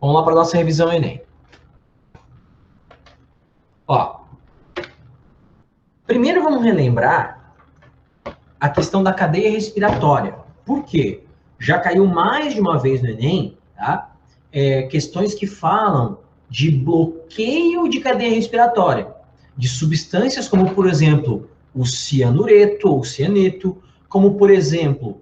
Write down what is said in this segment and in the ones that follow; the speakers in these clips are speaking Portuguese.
Vamos lá para a nossa revisão Enem. Ó, primeiro vamos relembrar a questão da cadeia respiratória. Por quê? Já caiu mais de uma vez no Enem, tá? Questões que falam de bloqueio de cadeia respiratória, de substâncias como, por exemplo, o cianureto ou cianeto, como, por exemplo,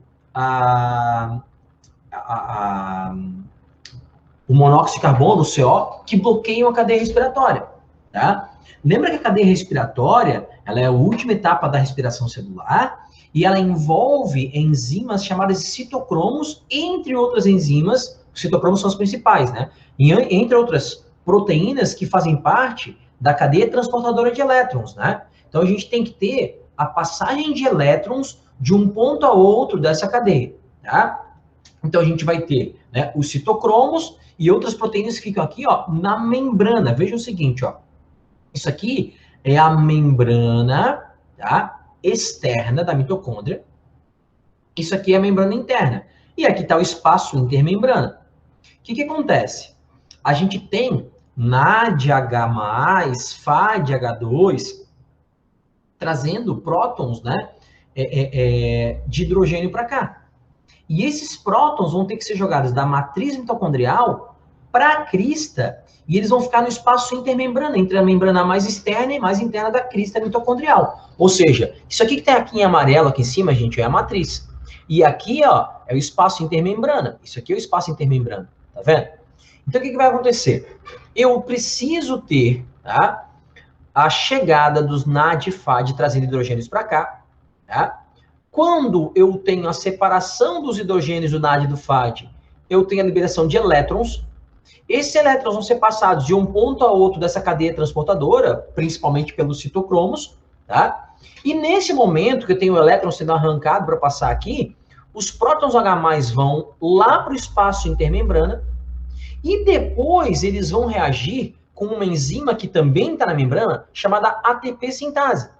o monóxido de carbono, o CO, que bloqueiam a cadeia respiratória, tá? Lembra que a cadeia respiratória, ela é a última etapa da respiração celular e ela envolve enzimas chamadas de citocromos, entre outras enzimas, os citocromos são as principais, né? E, entre outras proteínas que fazem parte da cadeia transportadora de elétrons, né? Então a gente tem que ter a passagem de elétrons de um ponto a outro dessa cadeia, tá? Então a gente vai ter, né, os citocromos e outras proteínas que ficam aqui, ó, na membrana. Veja o seguinte, ó. Isso aqui é a membrana, tá, externa da mitocôndria. Isso aqui é a membrana interna. E aqui está o espaço intermembrana. O que acontece? A gente tem NADH+, FADH2, trazendo prótons, né, de hidrogênio para cá. E esses prótons vão ter que ser jogados da matriz mitocondrial para a crista, e eles vão ficar no espaço intermembrana, entre a membrana mais externa e mais interna da crista mitocondrial. Ou seja, isso aqui que tem aqui em amarelo aqui em cima, gente, é a matriz. E aqui, ó, é o espaço intermembrana. Isso aqui é o espaço intermembrana, tá vendo? Então, o que vai acontecer? Eu preciso ter, tá, a chegada dos NAD e FAD trazendo hidrogênios para cá, tá? Quando eu tenho a separação dos hidrogênios do NAD e do FAD, eu tenho a liberação de elétrons. Esses elétrons vão ser passados de um ponto a outro dessa cadeia transportadora, principalmente pelos citocromos, tá? E nesse momento que eu tenho o elétron sendo arrancado para passar aqui, os prótons H+ vão lá para o espaço intermembrana e depois eles vão reagir com uma enzima que também está na membrana, chamada ATP sintase.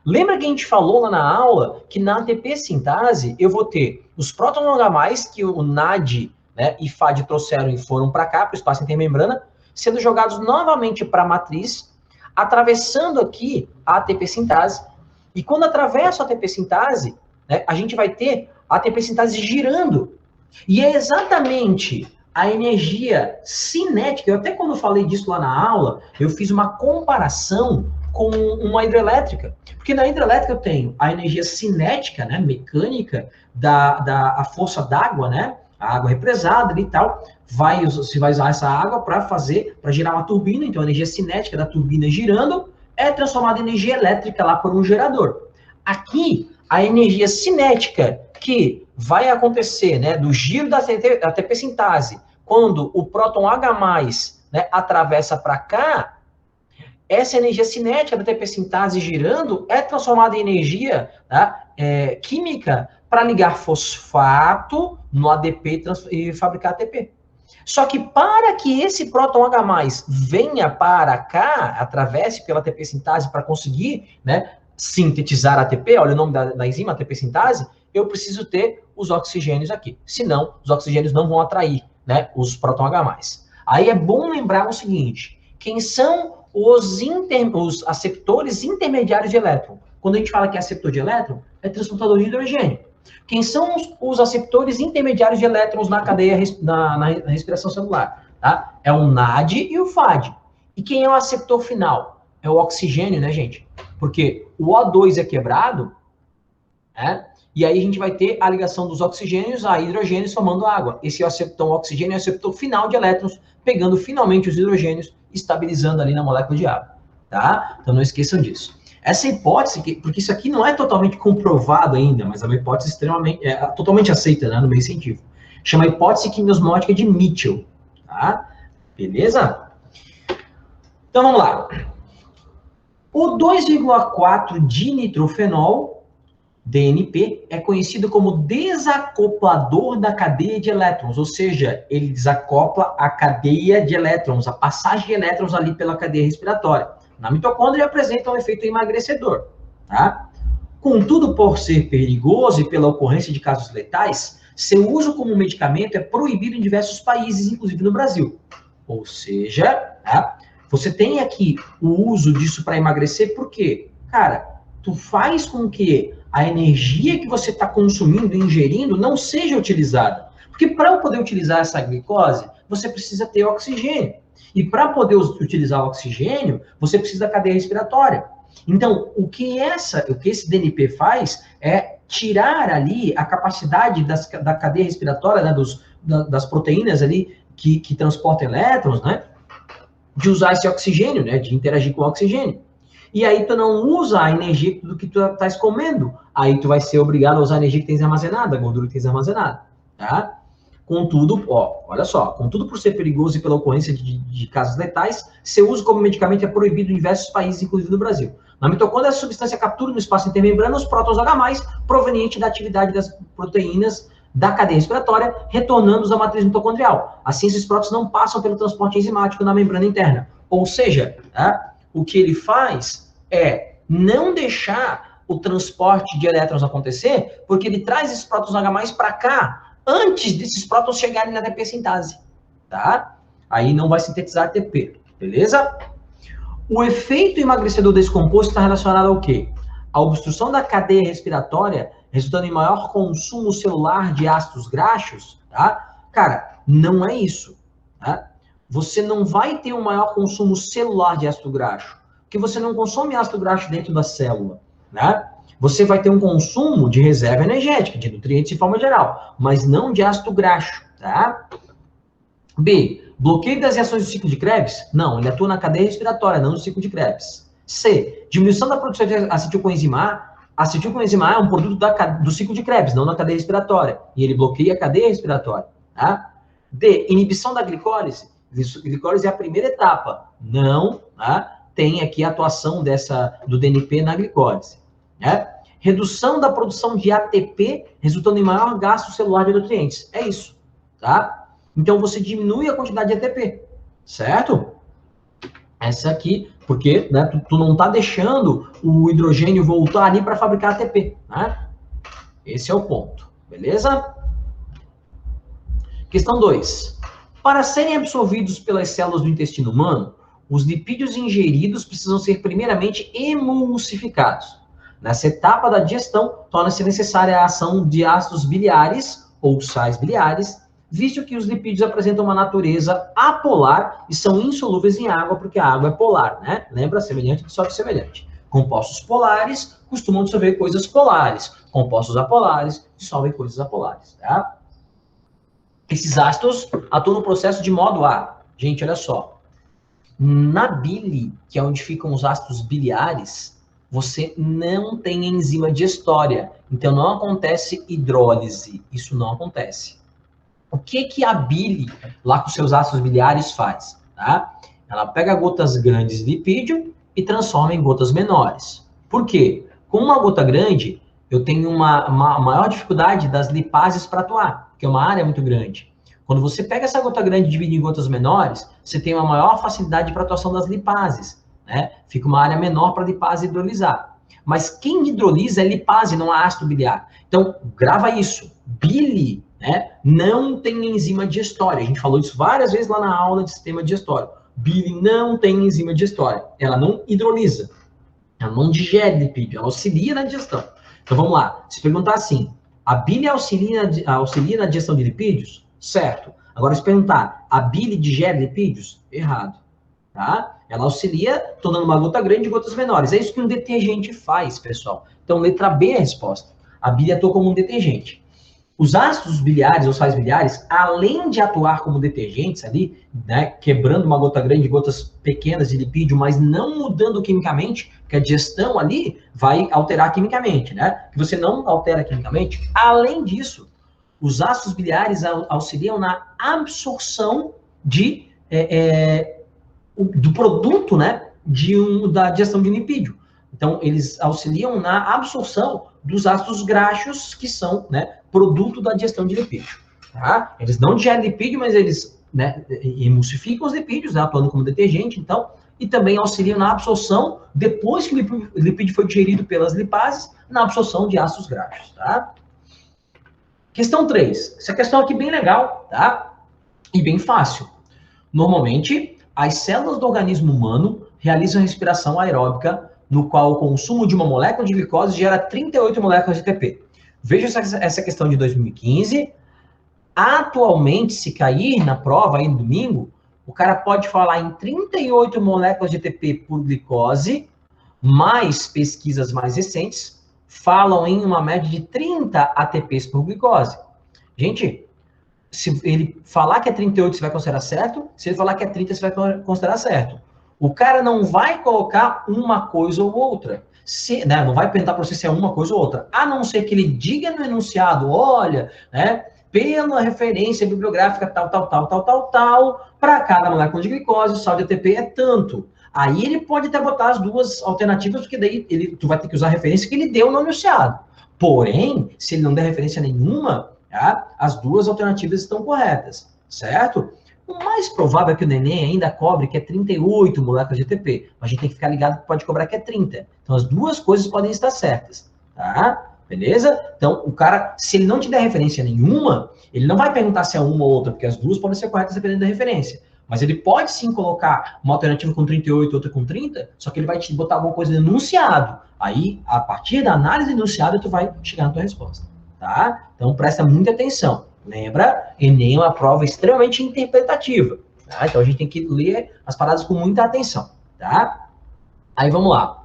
Lembra que a gente falou lá na aula que na ATP sintase eu vou ter os prótons H+, que o NAD, né, e FAD trouxeram e foram para cá, para o espaço intermembrana, sendo jogados novamente para a matriz, atravessando aqui a ATP sintase. E quando atravessa a ATP sintase, né, a gente vai ter a ATP sintase girando. E é exatamente a energia cinética. Eu até quando eu falei disso lá na aula, eu fiz uma comparação com uma hidrelétrica. Porque na hidrelétrica eu tenho a energia cinética, né, mecânica, da força d'água, né, a água represada e tal, se vai usar essa água para girar uma turbina, então a energia cinética da turbina girando é transformada em energia elétrica lá por um gerador. Aqui, a energia cinética que vai acontecer, né, do giro da ATP sintase, quando o próton H+, né, atravessa para cá, essa energia cinética da ATP sintase girando é transformada em energia, tá, química para ligar fosfato no ADP e fabricar ATP. Só que para que esse próton H+ venha para cá, atravesse pela ATP sintase para conseguir, né, sintetizar ATP, olha o nome da enzima, ATP sintase, eu preciso ter os oxigênios aqui. Senão, os oxigênios não vão atrair, né, os próton H+. Aí é bom lembrar o seguinte, quem são os aceptores intermediários de elétron? Quando a gente fala que é aceptor de elétron, é transportador de hidrogênio. Quem são os aceptores intermediários de elétrons na cadeia, na respiração celular? Tá? É o NAD e o FAD. E quem é o aceptor final? É o oxigênio, né, gente? Porque o O2 é quebrado, né? E aí a gente vai ter a ligação dos oxigênios a hidrogênios formando água. Esse aceptor oxigênio é o aceptor final de elétrons, pegando finalmente os hidrogênios, estabilizando ali na molécula de água. Tá? Então não esqueçam disso. Essa hipótese, porque isso aqui não é totalmente comprovado ainda, mas é uma hipótese totalmente aceita, né, no meio científico. Chama hipótese quimiosmótica de Mitchell. Tá? Beleza? Então vamos lá. O 2,4 dinitrofenol, DNP, é conhecido como desacoplador da cadeia de elétrons, ou seja, ele desacopla a cadeia de elétrons, a passagem de elétrons ali pela cadeia respiratória. Na mitocôndria apresenta um efeito emagrecedor, tá? Contudo, por ser perigoso e pela ocorrência de casos letais, seu uso como medicamento é proibido em diversos países, inclusive no Brasil. Ou seja, tá? Você tem aqui o uso disso para emagrecer, por quê? Cara, tu faz com que a energia que você está consumindo, ingerindo, não seja utilizada. Porque para eu poder utilizar essa glicose, você precisa ter oxigênio. E para poder utilizar o oxigênio, você precisa da cadeia respiratória. Então, o que esse DNP faz é tirar ali a capacidade da cadeia respiratória, né, das proteínas ali que transportam elétrons, né, de usar esse oxigênio, né, de interagir com o oxigênio. E aí tu não usa a energia do que tu estás comendo. Aí tu vai ser obrigado a usar a energia que tens armazenada, a gordura que tens armazenada, tá? Contudo, olha só, contudo por ser perigoso e pela ocorrência de casos letais, seu uso como medicamento é proibido em diversos países, inclusive no Brasil. Na mitocôndria, essa substância captura no espaço intermembrana os prótons H+, proveniente da atividade das proteínas da cadeia respiratória, retornando-os à matriz mitocondrial. Assim, esses prótons não passam pelo transporte enzimático na membrana interna. Ou seja, tá? O que ele faz é não deixar o transporte de elétrons acontecer, porque ele traz esses prótons H+ para cá, antes desses prótons chegarem na ATP sintase, tá? Aí não vai sintetizar ATP, beleza? O efeito emagrecedor desse composto está relacionado ao quê? A obstrução da cadeia respiratória, resultando em maior consumo celular de ácidos graxos, tá? Cara, não é isso, tá? Você não vai ter um maior consumo celular de ácido graxo, porque você não consome ácido graxo dentro da célula, né? Você vai ter um consumo de reserva energética, de nutrientes de forma geral, mas não de ácido graxo, tá? B, bloqueio das reações do ciclo de Krebs? Não, ele atua na cadeia respiratória, não no ciclo de Krebs. C, diminuição da produção de acetilcoenzima A. Acetilcoenzima A é um produto do ciclo de Krebs, não na cadeia respiratória, e ele bloqueia a cadeia respiratória, tá? D, inibição da glicólise. Glicólise é a primeira etapa, não, tá? Tem aqui a atuação do DNP na glicólise. Né? Redução da produção de ATP, resultando em maior gasto celular de nutrientes. É isso, tá? Então, você diminui a quantidade de ATP, certo? Essa aqui, porque né, tu não tá deixando o hidrogênio voltar ali para fabricar ATP, né? Esse é o ponto, beleza? Questão 2. Para serem absorvidos pelas células do intestino humano, os lipídios ingeridos precisam ser primeiramente emulsificados. Nessa etapa da digestão, torna-se necessária a ação de ácidos biliares ou sais biliares, visto que os lipídios apresentam uma natureza apolar e são insolúveis em água, porque a água é polar, né? Lembra? Semelhante dissolve semelhante. Compostos polares costumam dissolver coisas polares. Compostos apolares dissolvem coisas apolares, tá? Esses ácidos atuam no processo de modo a... Gente, olha só. Na bile, que é onde ficam os ácidos biliares, você não tem enzima digestória. Então, não acontece hidrólise. Isso não acontece. O que a bile, lá com seus ácidos biliares, faz? Tá? Ela pega gotas grandes de lipídio e transforma em gotas menores. Por quê? Com uma gota grande, eu tenho uma maior dificuldade das lipases para atuar, porque é uma área muito grande. Quando você pega essa gota grande e divide em gotas menores, você tem uma maior facilidade para atuação das lipases. Né? Fica uma área menor para a lipase hidrolisar. Mas quem hidrolisa é lipase, não é ácido biliar. Então, grava isso. Bile, né, não tem enzima digestória. A gente falou isso várias vezes lá na aula de sistema digestório. Bile não tem enzima digestória. Ela não hidrolisa. Ela não digere lipídio. Ela auxilia na digestão. Então, vamos lá. Se perguntar assim, a bile auxilia na digestão de lipídios? Certo. Agora, se perguntar, a bile digere lipídios? Errado. Tá? Ela auxilia tornando uma gota grande e gotas menores. É isso que um detergente faz, pessoal. Então, letra B é a resposta. A bile atua como um detergente. Os ácidos biliares ou sais biliares, além de atuar como detergentes ali, né, quebrando uma gota grande e gotas pequenas de lipídio, mas não mudando quimicamente, porque a digestão ali vai alterar quimicamente, né? Que você não altera quimicamente. Além disso, os ácidos biliares auxiliam na absorção do produto, né, da digestão de lipídio. Então, eles auxiliam na absorção dos ácidos graxos, que são, né, produto da digestão de lipídio. Tá? Eles não digerem lipídio, mas eles, né, emulsificam os lipídios, né, atuando como detergente, então, e também auxiliam na absorção, depois que o lipídio foi digerido pelas lipases, na absorção de ácidos graxos. Tá? Questão 3. Essa questão aqui bem legal, tá? E bem fácil. Normalmente, as células do organismo humano realizam respiração aeróbica, no qual o consumo de uma molécula de glicose gera 38 moléculas de ATP. Veja essa questão de 2015. Atualmente, se cair na prova aí no domingo, o cara pode falar em 38 moléculas de ATP por glicose, mais pesquisas mais recentes falam em uma média de 30 ATPs por glicose. Gente, se ele falar que é 38, você vai considerar certo. Se ele falar que é 30, você vai considerar certo. O cara não vai colocar uma coisa ou outra. Né, não vai perguntar para você se é uma coisa ou outra. A não ser que ele diga no enunciado, olha, né, pela referência bibliográfica tal, para cada molécula de glicose, o sal de ATP é tanto. Aí ele pode até botar as duas alternativas, porque daí tu vai ter que usar a referência que ele deu no enunciado. Porém, se ele não der referência nenhuma, tá, as duas alternativas estão corretas, certo? O mais provável é que o neném ainda cobre que é 38 moléculas de ATP. Mas a gente tem que ficar ligado que pode cobrar que é 30. Então, as duas coisas podem estar certas, tá? Beleza? Então, o cara, se ele não te der referência nenhuma, ele não vai perguntar se é uma ou outra, porque as duas podem ser corretas dependendo da referência. Mas ele pode sim colocar uma alternativa com 38 e outra com 30, só que ele vai te botar alguma coisa no enunciado. Aí, a partir da análise do enunciado, tu vai chegar na tua resposta, tá? Então, presta muita atenção. Lembra? Enem é uma prova extremamente interpretativa, tá? Então, a gente tem que ler as paradas com muita atenção, tá? Aí, vamos lá.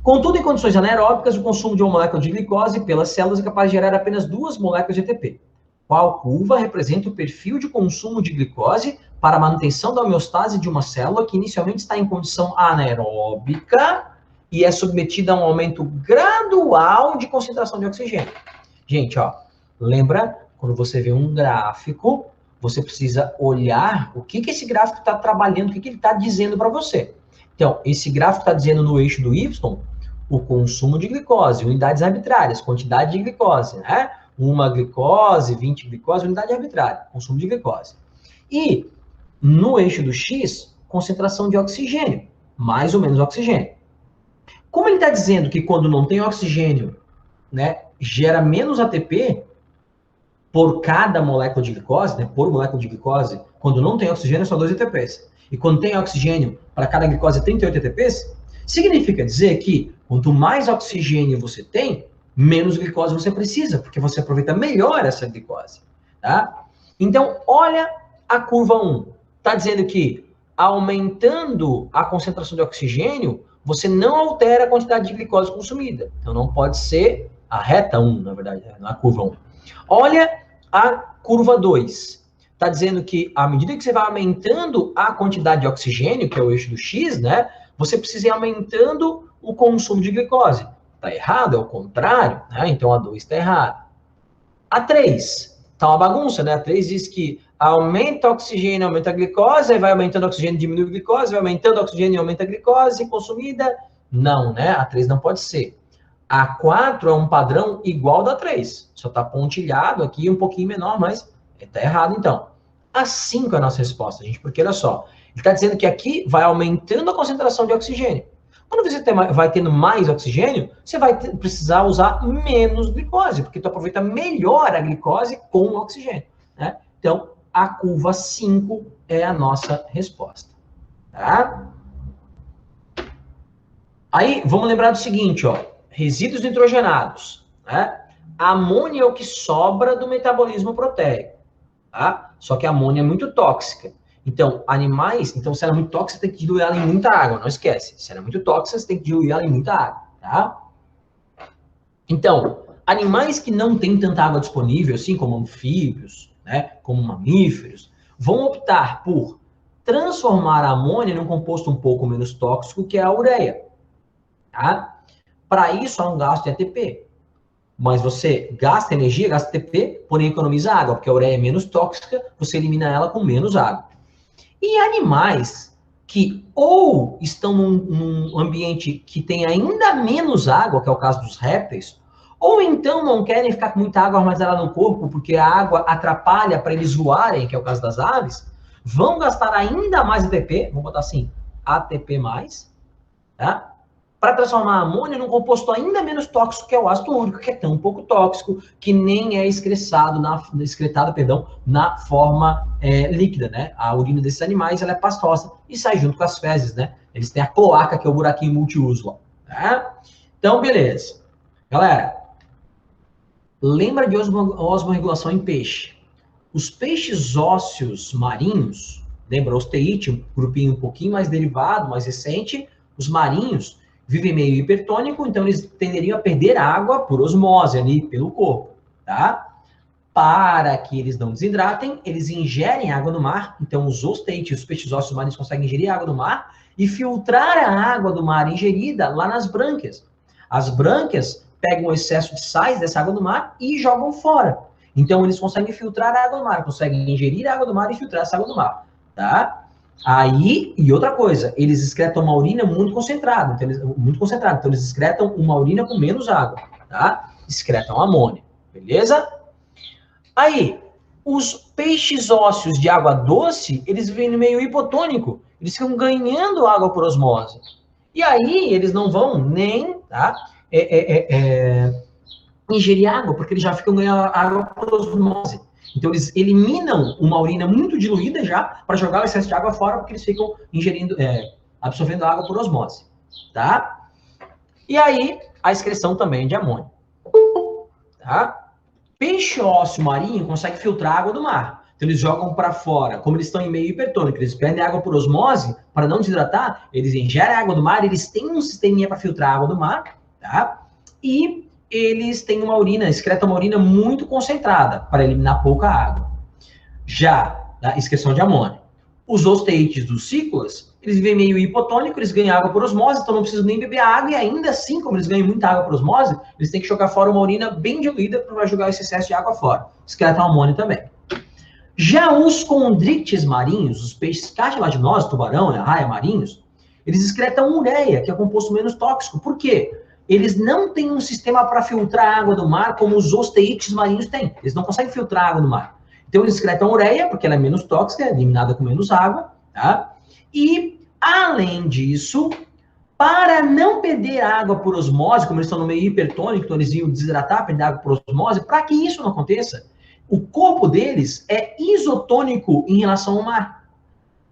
Contudo, em condições anaeróbicas, o consumo de uma molécula de glicose pelas células é capaz de gerar apenas 2 moléculas de ATP. Qual curva representa o perfil de consumo de glicose para a manutenção da homeostase de uma célula que inicialmente está em condição anaeróbica e é submetida a um aumento gradual de concentração de oxigênio? Gente, ó, lembra, quando você vê um gráfico, você precisa olhar o que esse gráfico está trabalhando, o que ele está dizendo para você. Então, esse gráfico está dizendo no eixo do Y o consumo de glicose, unidades arbitrárias, quantidade de glicose, né? 1 glicose, 20 glicose, unidade arbitrária, consumo de glicose. E no eixo do X, concentração de oxigênio, mais ou menos oxigênio. Como ele está dizendo que quando não tem oxigênio, né, gera menos ATP por cada molécula de glicose, né, por molécula de glicose, quando não tem oxigênio é só 2 ATPs. E quando tem oxigênio, para cada glicose 38 ATPs, significa dizer que quanto mais oxigênio você tem, menos glicose você precisa, porque você aproveita melhor essa glicose, tá? Então, olha a curva 1. Está dizendo que aumentando a concentração de oxigênio, você não altera a quantidade de glicose consumida. Então, não pode ser a reta 1, na verdade, na curva 1. Olha a curva 2. Está dizendo que, à medida que você vai aumentando a quantidade de oxigênio, que é o eixo do X, né, você precisa ir aumentando o consumo de glicose. Está errado, é o contrário, né? Então a 2 está errada. A 3 está uma bagunça, né? A 3 diz que aumenta o oxigênio, aumenta a glicose, aí vai aumentando o oxigênio, diminui a glicose, vai aumentando o oxigênio, aumenta a glicose consumida. Não, né? A 3 não pode ser. A 4 é um padrão igual da 3, só está pontilhado aqui, um pouquinho menor, mas está errado então. A 5 é a nossa resposta, gente, porque olha só, ele está dizendo que aqui vai aumentando a concentração de oxigênio. Quando você vai tendo mais oxigênio, você vai precisar usar menos glicose, porque tu aproveita melhor a glicose com o oxigênio, né? Então, a curva 5 é a nossa resposta, tá? Aí, vamos lembrar do seguinte, ó, resíduos nitrogenados, né? A amônia é o que sobra do metabolismo proteico, tá? Só que a amônia é muito tóxica. Então, animais, então se ela é muito tóxica, você tem que diluir ela em muita água, não esquece. Se ela é muito tóxica, você tem que diluir ela em muita água, tá? Então, animais que não têm tanta água disponível, assim como anfíbios, né, como mamíferos, vão optar por transformar a amônia num composto um pouco menos tóxico, que é a ureia, tá? Para isso, há um gasto de ATP. Mas você gasta energia, gasta ATP, porém economiza água, porque a ureia é menos tóxica, você elimina ela com menos água. E animais que ou estão num ambiente que tem ainda menos água, que é o caso dos répteis, ou então não querem ficar com muita água armazenada no corpo, porque a água atrapalha para eles voarem, que é o caso das aves, vão gastar ainda mais ATP, vamos botar assim, ATP+, tá? para transformar a amônia num composto ainda menos tóxico, que é o ácido úrico, que é tão pouco tóxico, que nem é excretado na forma líquida, né? A urina desses animais, ela é pastosa e sai junto com as fezes, né? Eles têm a cloaca, que é o buraquinho multiuso lá, tá? Então, beleza. Galera, lembra de osmorregulação em peixe. Os peixes ósseos marinhos, lembra, osteíte, um grupinho um pouquinho mais derivado, mais recente, os marinhos vivem meio hipertônico, então eles tenderiam a perder água por osmose ali pelo corpo, tá? Para que eles não desidratem, eles ingerem água do mar, então os osteites, os peixes ósseos marinhos conseguem ingerir água do mar e filtrar a água do mar ingerida lá nas brânquias. As brânquias pegam o excesso de sais dessa água do mar e jogam fora. Então, eles conseguem filtrar a água do mar, conseguem ingerir a água do mar e filtrar essa água do mar, tá? Aí, e outra coisa, eles excretam uma urina muito concentrada, então eles excretam uma urina com menos água, tá? Excretam amônia, beleza? Aí, os peixes ósseos de água doce, eles vivem no meio hipotônico, eles ficam ganhando água por osmose. E aí, eles não vão nem, tá? Ingerir água, porque eles já ficam ganhando água por osmose. Então, eles eliminam uma urina muito diluída já para jogar o excesso de água fora, porque eles ficam ingerindo, absorvendo água por osmose, tá? E aí, a excreção também de amônio, tá? Peixe ósseo marinho consegue filtrar a água do mar. Então, eles jogam para fora. Como eles estão em meio hipertônico, eles perdem água por osmose, para não desidratar, eles ingerem a água do mar, eles têm um sisteminha para filtrar a água do mar, tá? E eles têm uma urina, excretam uma urina muito concentrada, para eliminar pouca água. Já a excreção de amônio. Os osteites dos cíclodas, eles vivem meio hipotônico, eles ganham água por osmose, então não precisam nem beber água, e ainda assim, como eles ganham muita água por osmose, eles têm que jogar fora uma urina bem diluída para jogar esse excesso de água fora. Excretam amônio também. Já os condrites marinhos, os peixes cartilaginosos, tubarão, arraia marinhos, eles excretam ureia, que é composto menos tóxico. Por quê? Eles não têm um sistema para filtrar a água do mar como os osteites marinhos têm. Eles não conseguem filtrar a água do mar. Então, eles excretam ureia, porque ela é menos tóxica, é eliminada com menos água, tá? E, além disso, para não perder água por osmose, como eles estão no meio hipertônico, então eles iam desidratar, perder água por osmose, para que isso não aconteça, o corpo deles é isotônico em relação ao mar.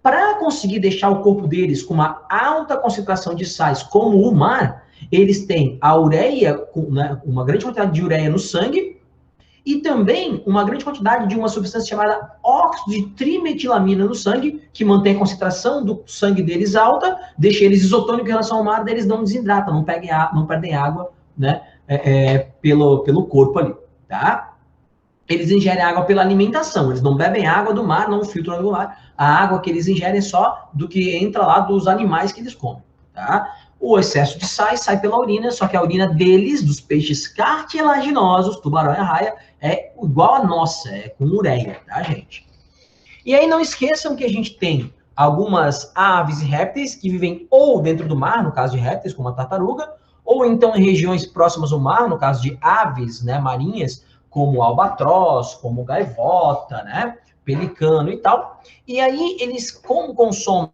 Para conseguir deixar o corpo deles com uma alta concentração de sais, como o mar, eles têm a ureia, né, uma grande quantidade de ureia no sangue, e também uma grande quantidade de uma substância chamada óxido de trimetilamina no sangue, que mantém a concentração do sangue deles alta, deixa eles isotônicos em relação ao mar, eles não desidratam, não perdem água, né, pelo corpo ali, tá? Eles ingerem água pela alimentação, eles não bebem água do mar, não filtram água do mar, a água que eles ingerem é só do que entra lá dos animais que eles comem, tá? O excesso de sais sai pela urina, só que a urina deles, dos peixes cartilaginosos, tubarão e arraia, é igual a nossa, é com ureia, tá, gente? E aí não esqueçam que a gente tem algumas aves e répteis que vivem ou dentro do mar, no caso de répteis, como a tartaruga, ou então em regiões próximas ao mar, no caso de aves, né, marinhas, como albatroz, como gaivota, né, pelicano e tal. E aí eles, como consomem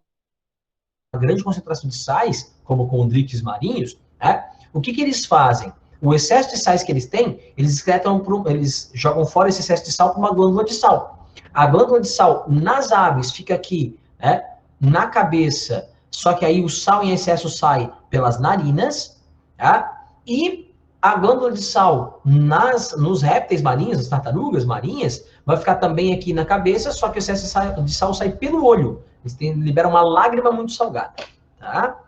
uma grande concentração de sais, como condrites marinhos, né, o que eles fazem? O excesso de sais que eles têm, eles jogam fora esse excesso de sal para uma glândula de sal. A glândula de sal nas aves fica aqui, né, na cabeça, só que aí o sal em excesso sai pelas narinas, tá? E a glândula de sal nos répteis marinhos, as tartarugas marinhas, vai ficar também aqui na cabeça, só que o excesso de sal sai pelo olho. Eles liberam uma lágrima muito salgada, tá?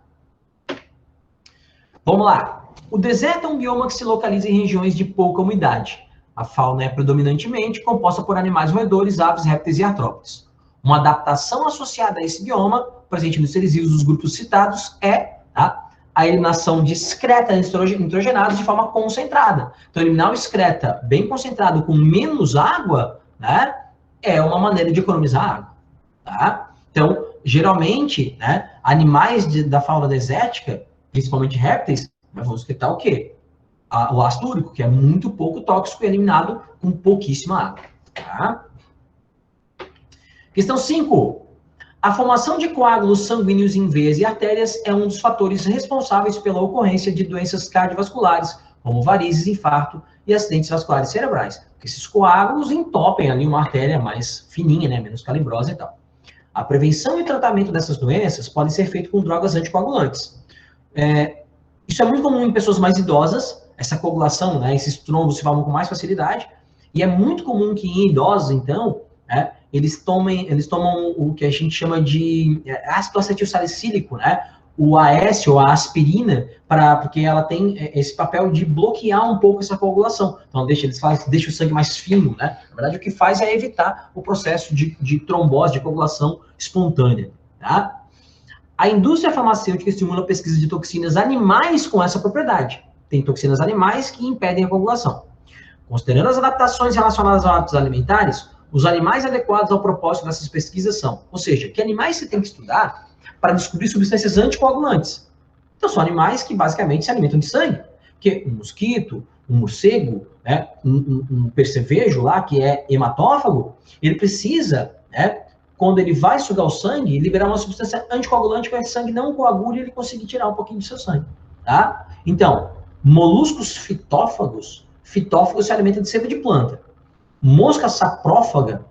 Vamos lá. O deserto é um bioma que se localiza em regiões de pouca umidade. A fauna é predominantemente composta por animais roedores, aves, répteis e artrópodes. Uma adaptação associada a esse bioma, presente nos seres vivos dos grupos citados, é a eliminação de excreta nitrogenados de forma concentrada. Então, eliminar o excreta bem concentrado com menos água, né, é uma maneira de economizar água. Tá? Então, geralmente, né, animais da fauna desértica, principalmente répteis, vão excretar o quê? O ácido úrico, que é muito pouco tóxico e eliminado com pouquíssima água. Tá? Questão 5. A formação de coágulos sanguíneos em veias e artérias é um dos fatores responsáveis pela ocorrência de doenças cardiovasculares, como varizes, infarto e acidentes vasculares cerebrais. Porque esses coágulos entopem ali uma artéria mais fininha, né, menos calibrosa e tal. A prevenção e tratamento dessas doenças pode ser feito com drogas anticoagulantes. Isso é muito comum em pessoas mais idosas, essa coagulação, né, esses trombos se formam com mais facilidade, e é muito comum que em idosos, então, eles tomam o que a gente chama de ácido acetilsalicílico, né, o AS ou a aspirina, porque ela tem esse papel de bloquear um pouco essa coagulação. Então, deixa o sangue mais fino, né? Na verdade, o que faz é evitar o processo de trombose, de coagulação espontânea, tá? A indústria farmacêutica estimula a pesquisa de toxinas animais com essa propriedade. Tem toxinas animais que impedem a coagulação. Considerando as adaptações relacionadas aos hábitos alimentares, os animais adequados ao propósito dessas pesquisas são, ou seja, que animais você tem que estudar para descobrir substâncias anticoagulantes. Então, são animais que basicamente se alimentam de sangue. Porque um mosquito, um morcego, né, um percevejo lá, que é hematófago, ele precisa, né, quando ele vai sugar o sangue, liberar uma substância anticoagulante para que o sangue não coagule e ele conseguir tirar um pouquinho do seu sangue. Tá? Então, moluscos fitófagos se alimentam de sebo de planta. Mosca saprófaga,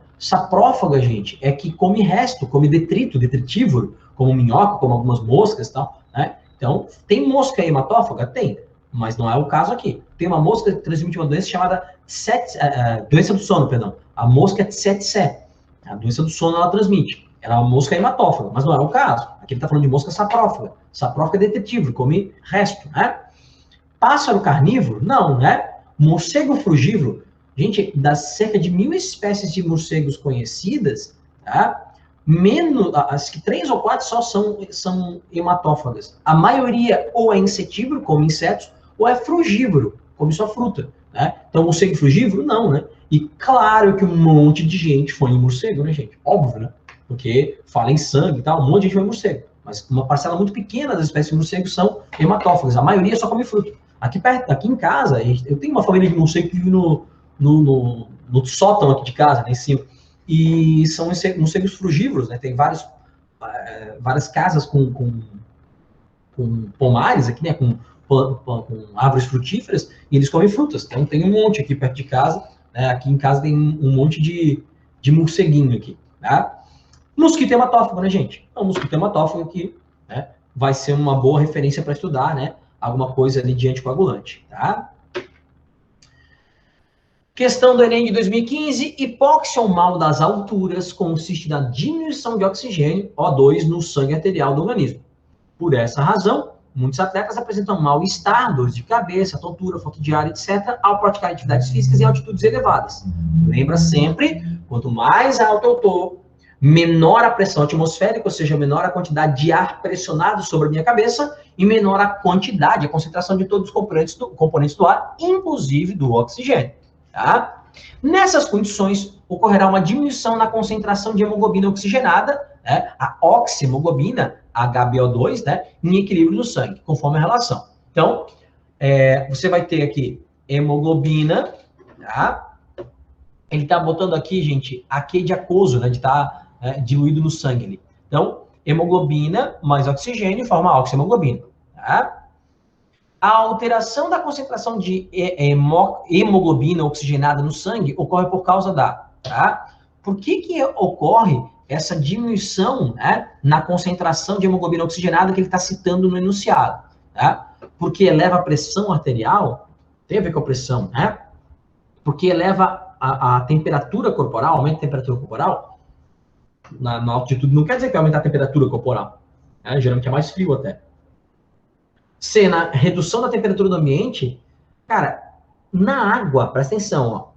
gente, é que come resto, come detrito, detritívoro, como minhoca, como algumas moscas e tal, né? Então, tem mosca hematófaga? Tem, mas não é o caso aqui. Tem uma mosca que transmite uma doença chamada doença do sono, perdão. A mosca tsetse. A doença do sono ela transmite. Ela é uma mosca hematófaga, mas não é o caso. Aqui ele está falando de mosca saprófaga. Saprófaga é detritívoro, come resto, né? Pássaro carnívoro? Não, né? Morcego frugívoro? Gente, das cerca de 1000 espécies de morcegos conhecidas, tá? As que 3 ou 4 só são hematófagas. A maioria ou é insetívoro, come insetos, ou é frugívoro, come só fruta, né? Então, morcego frugívoro, não, né? E claro que um monte de gente foi em morcego, né, gente? Óbvio, né? Porque fala em sangue e tal, um monte de gente foi em morcego. Mas uma parcela muito pequena das espécies de morcego são hematófagas. A maioria só come fruta. Aqui em casa, eu tenho uma família de morcego que vive no sótão aqui de casa, né, em cima. E são morcegos frugívoros, né? Tem várias casas com pomares aqui, né? Com árvores frutíferas, e eles comem frutas. Então tem um monte aqui perto de casa, né? Aqui em casa tem um monte de morceguinho aqui, tá? Mosquito hematófago, né, gente? Então, mosquito hematófago aqui, né? Vai ser uma boa referência para estudar, né? Alguma coisa ali de anticoagulante, tá? Questão do Enem de 2015, hipóxia ou mal das alturas consiste na diminuição de oxigênio, O2, no sangue arterial do organismo. Por essa razão, muitos atletas apresentam mal-estar, dores de cabeça, tontura, falta de ar, etc., ao praticar atividades físicas em altitudes elevadas. Lembra sempre, quanto mais alto eu estou, menor a pressão atmosférica, ou seja, menor a quantidade de ar pressionado sobre a minha cabeça, e menor a quantidade, a concentração de todos os componentes do ar, inclusive do oxigênio. Tá? Nessas condições, ocorrerá uma diminuição na concentração de hemoglobina oxigenada, né, a oxihemoglobina, HbO2, né, em equilíbrio no sangue, conforme a relação. Então, você vai ter aqui hemoglobina, tá? Ele está botando aqui, gente, aqui de aquoso, né, de estar diluído no sangue ali. Então, hemoglobina mais oxigênio forma oxihemoglobina, tá? A alteração da concentração de hemoglobina oxigenada no sangue ocorre por causa tá? Por que ocorre essa diminuição, né, na concentração de hemoglobina oxigenada que ele está citando no enunciado, tá? Porque eleva a pressão arterial, tem a ver com a pressão, né? Porque eleva a temperatura corporal, aumenta a temperatura corporal, na altitude não quer dizer que vai aumentar a temperatura corporal, né? Geralmente é mais frio até. C, na redução da temperatura do ambiente, cara, na água, presta atenção, ó,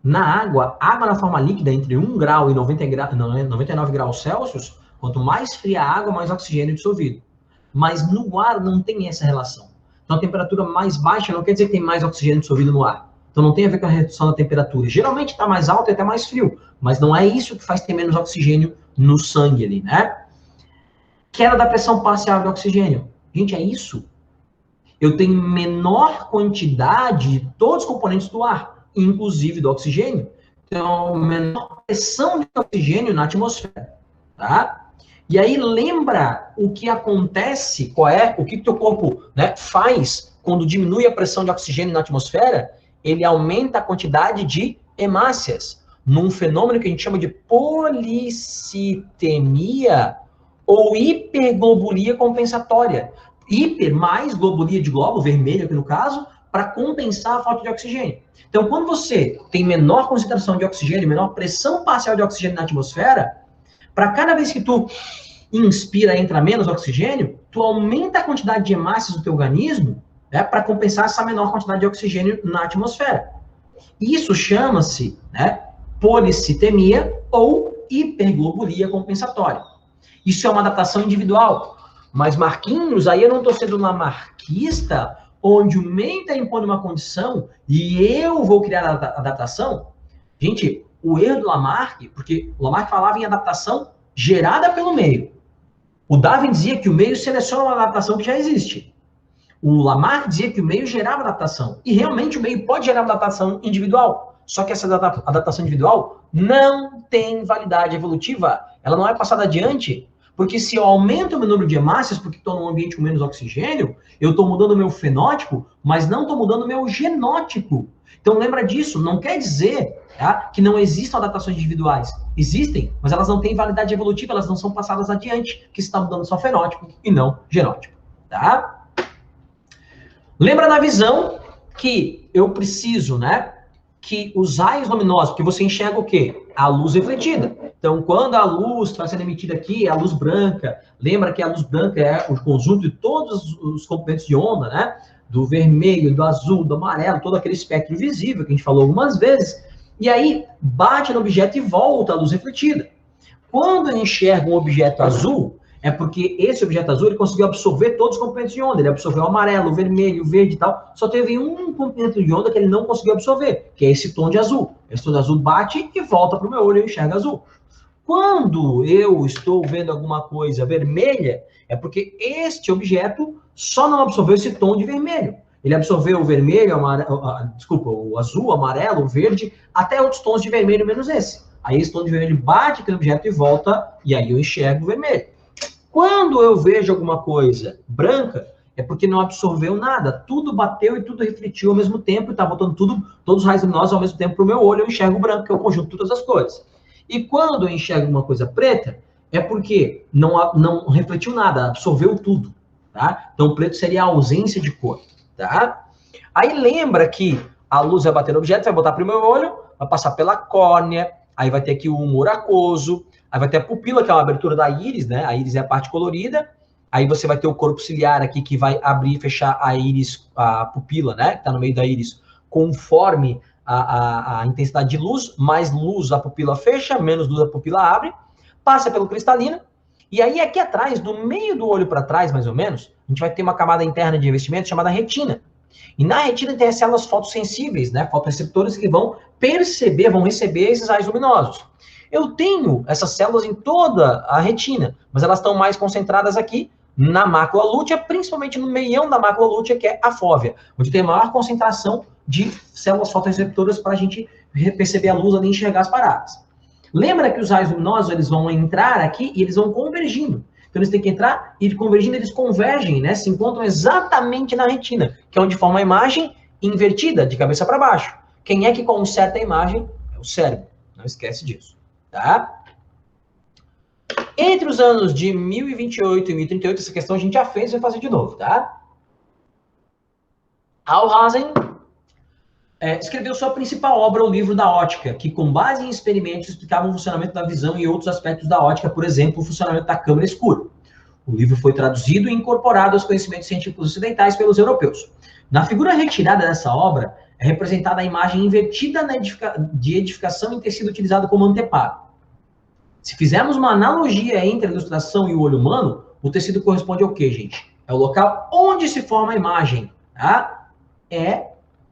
na água na forma líquida entre 1 grau e 99 graus Celsius, quanto mais fria a água, mais oxigênio dissolvido. Mas no ar não tem essa relação. Então a temperatura mais baixa não quer dizer que tem mais oxigênio dissolvido no ar. Então não tem a ver com a redução da temperatura. Geralmente está mais alto e até mais frio, mas não é isso que faz ter menos oxigênio no sangue ali, né? Queda da pressão parcial de oxigênio. Gente, é isso. Eu tenho menor quantidade de todos os componentes do ar, inclusive do oxigênio. Então, menor pressão de oxigênio na atmosfera, tá? E aí lembra o que acontece, o que o teu corpo, né, faz quando diminui a pressão de oxigênio na atmosfera? Ele aumenta a quantidade de hemácias, num fenômeno que a gente chama de policitemia ou hiperglobulia compensatória. Hiper mais globulia de globo, vermelho aqui no caso, para compensar a falta de oxigênio. Então, quando você tem menor concentração de oxigênio, menor pressão parcial de oxigênio na atmosfera, para cada vez que tu inspira, entra menos oxigênio, tu aumenta a quantidade de hemácias do teu organismo, né, para compensar essa menor quantidade de oxigênio na atmosfera. Isso chama-se, né, policitemia ou hiperglobulia compensatória. Isso é uma adaptação individual. Mas, Marquinhos, aí eu não estou sendo lamarquista, onde o meio está impondo uma condição e eu vou criar a adaptação. Gente, o erro do Lamarck, porque o Lamarck falava em adaptação gerada pelo meio. O Darwin dizia que o meio seleciona uma adaptação que já existe. O Lamarck dizia que o meio gerava adaptação. E realmente o meio pode gerar uma adaptação individual. Só que essa adaptação individual não tem validade evolutiva. Ela não é passada adiante. Porque se eu aumento o meu número de hemácias, porque estou num ambiente com menos oxigênio, eu estou mudando o meu fenótipo, mas não estou mudando o meu genótipo. Então lembra disso, não quer dizer, tá, que não existam adaptações individuais. Existem, mas elas não têm validade evolutiva, elas não são passadas adiante, que está mudando só fenótipo e não genótipo. Tá? Lembra na visão que eu preciso, né, que os raios luminosos, porque você enxerga o quê? A luz refletida. Então, quando a luz está sendo emitida aqui, é a luz branca. Lembra que a luz branca é o conjunto de todos os componentes de onda, né? Do vermelho, do azul, do amarelo, todo aquele espectro visível que a gente falou algumas vezes. E aí, bate no objeto e volta a luz refletida. Quando eu enxergo um objeto azul, é porque esse objeto azul ele conseguiu absorver todos os componentes de onda. Ele absorveu o amarelo, o vermelho, o verde e tal. Só teve um componente de onda que ele não conseguiu absorver, que é esse tom de azul. Esse tom de azul bate e volta para o meu olho e eu enxergo azul. Quando eu estou vendo alguma coisa vermelha, é porque este objeto só não absorveu esse tom de vermelho. Ele absorveu o vermelho, o azul, o amarelo, o verde, até outros tons de vermelho menos esse. Aí esse tom de vermelho bate aquele objeto e volta, e aí eu enxergo o vermelho. Quando eu vejo alguma coisa branca, é porque não absorveu nada. Tudo bateu e tudo refletiu ao mesmo tempo, e está voltando todos os raios luminosos ao mesmo tempo para o meu olho, eu enxergo o branco, que é o conjunto de todas as cores. E quando eu enxergo uma coisa preta, é porque não refletiu nada, absorveu tudo, tá? Então, preto seria a ausência de cor, tá? Aí lembra que a luz vai bater no objeto, vai botar para o meu olho, vai passar pela córnea, aí vai ter aqui o humor aquoso, aí vai ter a pupila, que é uma abertura da íris, né? A íris é a parte colorida. Aí você vai ter o corpo ciliar aqui, que vai abrir e fechar a íris, a pupila, né? Que está no meio da íris, conforme a intensidade de luz. Mais luz a pupila fecha, menos luz a pupila abre. Passa pelo cristalino. E aí aqui atrás, do meio do olho para trás, mais ou menos, a gente vai ter uma camada interna de revestimento chamada retina. E na retina tem as células fotossensíveis, né? Fotoreceptores que vão receber esses raios luminosos. Eu tenho essas células em toda a retina, mas elas estão mais concentradas aqui na mácula lútea, principalmente no meião da mácula lútea, que é a fóvea, onde tem a maior concentração de células fotoreceptoras para a gente perceber a luz ali e enxergar as paradas. Lembra que os raios luminosos eles vão entrar aqui e eles vão convergindo. Então eles têm que entrar e convergindo, eles convergem, né? Se encontram exatamente na retina, que é onde forma a imagem invertida, de cabeça para baixo. Quem é que conserta a imagem? É o cérebro. Não esquece disso. Tá? Entre os anos de 1028 e 1038, essa questão a gente já fez e vai fazer de novo, tá? Alhazen escreveu sua principal obra, o livro da ótica, que com base em experimentos explicava o funcionamento da visão e outros aspectos da ótica, por exemplo, o funcionamento da câmara escura. O livro foi traduzido e incorporado aos conhecimentos científicos ocidentais pelos europeus. Na figura retirada dessa obra, é representada a imagem invertida de edificação em tecido utilizado como anteparo. Se fizermos uma analogia entre a ilustração e o olho humano, o tecido corresponde ao quê, gente? É o local onde se forma a imagem, tá? É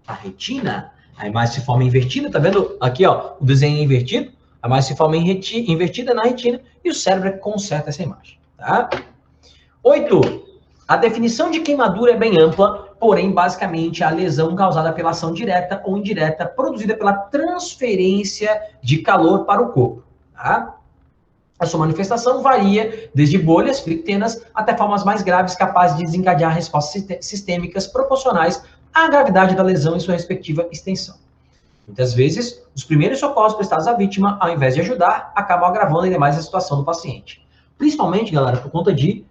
a retina. A imagem se forma invertida, tá vendo aqui, ó, o desenho é invertido, a imagem se forma invertida na retina e o cérebro é que conserta essa imagem, tá? 8. A definição de queimadura é bem ampla, porém, basicamente, a lesão causada pela ação direta ou indireta produzida pela transferência de calor para o corpo, tá? A sua manifestação varia desde bolhas, flictenas, até formas mais graves capazes de desencadear respostas sistêmicas proporcionais à gravidade da lesão em sua respectiva extensão. Muitas vezes, os primeiros socorros prestados à vítima, ao invés de ajudar, acabam agravando ainda mais a situação do paciente. Principalmente, galera, por conta de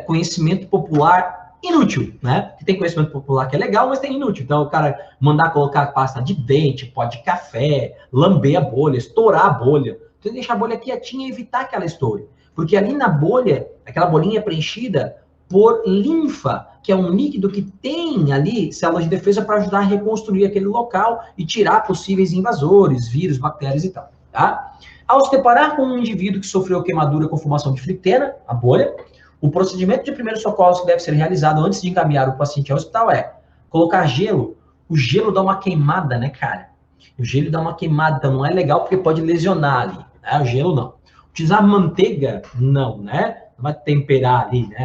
conhecimento popular inútil, né? Que tem conhecimento popular que é legal, mas tem inútil. Então, o cara mandar colocar pasta de dente, pó de café, lamber a bolha, estourar a bolha. Tem que deixar a bolha quietinha e evitar que ela estoure. Porque ali na bolha, aquela bolinha é preenchida por linfa, que é um líquido que tem ali células de defesa para ajudar a reconstruir aquele local e tirar possíveis invasores, vírus, bactérias e tal, tá? Ao se deparar com um indivíduo que sofreu queimadura com formação de flictena, a bolha, o procedimento de primeiros socorros que deve ser realizado antes de encaminhar o paciente ao hospital é colocar gelo. O gelo dá uma queimada, né, cara? O gelo dá uma queimada, então não é legal porque pode lesionar ali, né? O gelo não. Utilizar manteiga, não, né? Não vai temperar ali, né,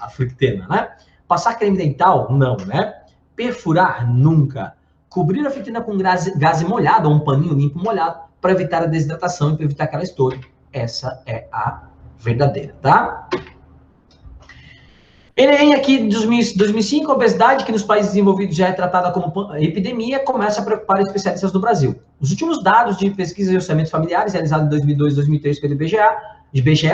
a flictena, né? Passar creme dental, não, né? Perfurar, nunca. Cobrir a flictena com gaze molhado ou um paninho limpo molhado para evitar a desidratação e para evitar que ela estoure. Essa é a verdadeira, tá? Enem aqui de 2005, a obesidade, que nos países desenvolvidos já é tratada como epidemia, começa a preocupar especialistas do Brasil. Os últimos dados de pesquisa e orçamentos familiares, realizados em 2002 e 2003 pelo IBGE,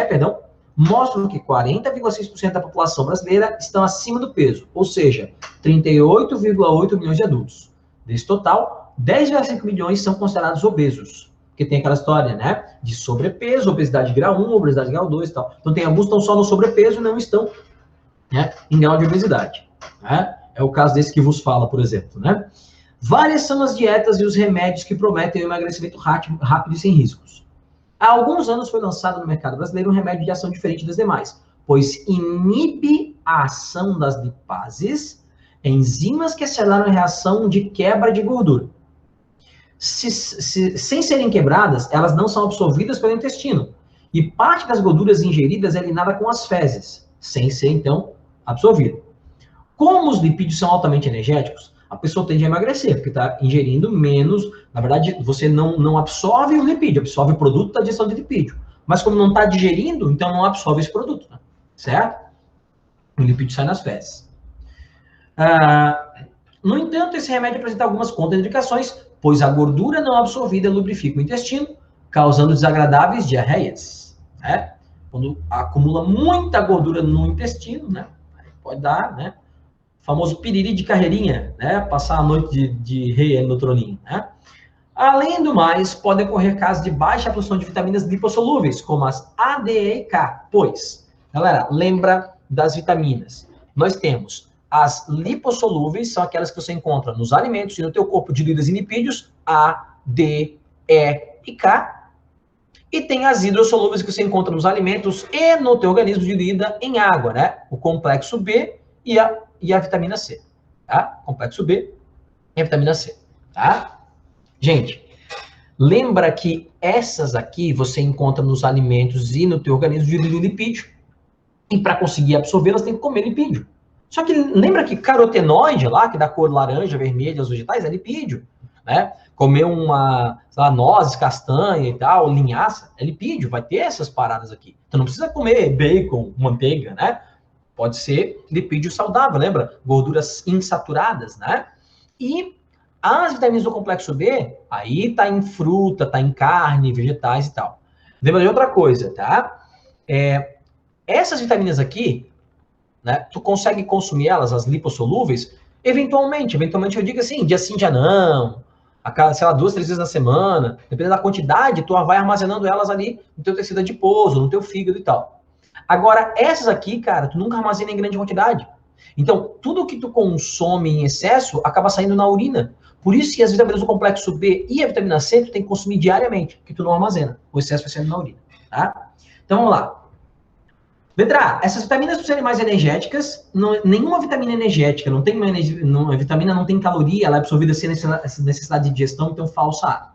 mostram que 40,6% da população brasileira estão acima do peso, ou seja, 38,8 milhões de adultos. Desse total, 10,5 milhões são considerados obesos, porque tem aquela história, né, de sobrepeso, obesidade grau 1, obesidade grau 2 e tal. Então tem alguns que estão só no sobrepeso e não estão, né, em grau de obesidade. Né? É o caso desse que vos fala, por exemplo. Né? Várias são as dietas e os remédios que prometem um emagrecimento rápido e sem riscos. Há alguns anos foi lançado no mercado brasileiro um remédio de ação diferente das demais, pois inibe a ação das lipases, enzimas que aceleram a reação de quebra de gordura. Sem serem quebradas, elas não são absorvidas pelo intestino, e parte das gorduras ingeridas é eliminada com as fezes, sem ser, então, absorvida. Como os lipídios são altamente energéticos, a pessoa tende a emagrecer, porque está ingerindo menos. Na verdade, você não absorve o lipídio, absorve o produto da digestão de lipídio. Mas como não está digerindo, então não absorve esse produto, né? Certo? O lipídio sai nas fezes. No entanto, esse remédio apresenta algumas contraindicações, pois a gordura não absorvida lubrifica o intestino, causando desagradáveis diarreias. Né? Quando acumula muita gordura no intestino, né? Pode dar, né? O famoso piriri de carreirinha, né? Passar a noite de rei no troninho, né? Além do mais, pode ocorrer casos de baixa absorção de vitaminas lipossolúveis, como as A, D, E, K. Pois, galera, lembra das vitaminas. Nós temos as lipossolúveis, são aquelas que você encontra nos alimentos e no teu corpo diluídas em lipídios, A, D, E e K. E tem as hidrossolúveis que você encontra nos alimentos e no teu organismo diluída em água, né? O complexo B e a vitamina C, tá? Complexo B e a vitamina C, tá? Gente, lembra que essas aqui você encontra nos alimentos e no teu organismo diluído em lipídio. E para conseguir absorvê-las, tem que comer lipídio. Só que lembra que carotenoide lá, que dá cor laranja, vermelha aos vegetais, é lipídio, né? Comer uma, sei lá, nozes, castanha e tal, linhaça, é lipídio, vai ter essas paradas aqui. Então não precisa comer bacon, manteiga, né? Pode ser lipídio saudável, lembra? Gorduras insaturadas, né? E as vitaminas do complexo B, aí tá em fruta, tá em carne, vegetais e tal. Lembra de outra coisa, tá? Essas vitaminas aqui, né? Tu consegue consumir elas, as lipossolúveis, eventualmente eu digo assim, dia sim, dia não, a cada, sei lá, 2, 3 vezes na semana, dependendo da quantidade, tu vai armazenando elas ali no teu tecido adiposo, no teu fígado e tal. Agora, essas aqui, cara, tu nunca armazena em grande quantidade. Então, tudo que tu consome em excesso acaba saindo na urina. Por isso que as vitaminas do complexo B e a vitamina C tu tem que consumir diariamente, que tu não armazena. O excesso vai saindo na urina, tá? Então, vamos lá. Letra A, essas vitaminas, por serem mais energéticas, nenhuma vitamina energética, não tem a vitamina não tem caloria, ela é absorvida sem necessidade de digestão, então falsa A.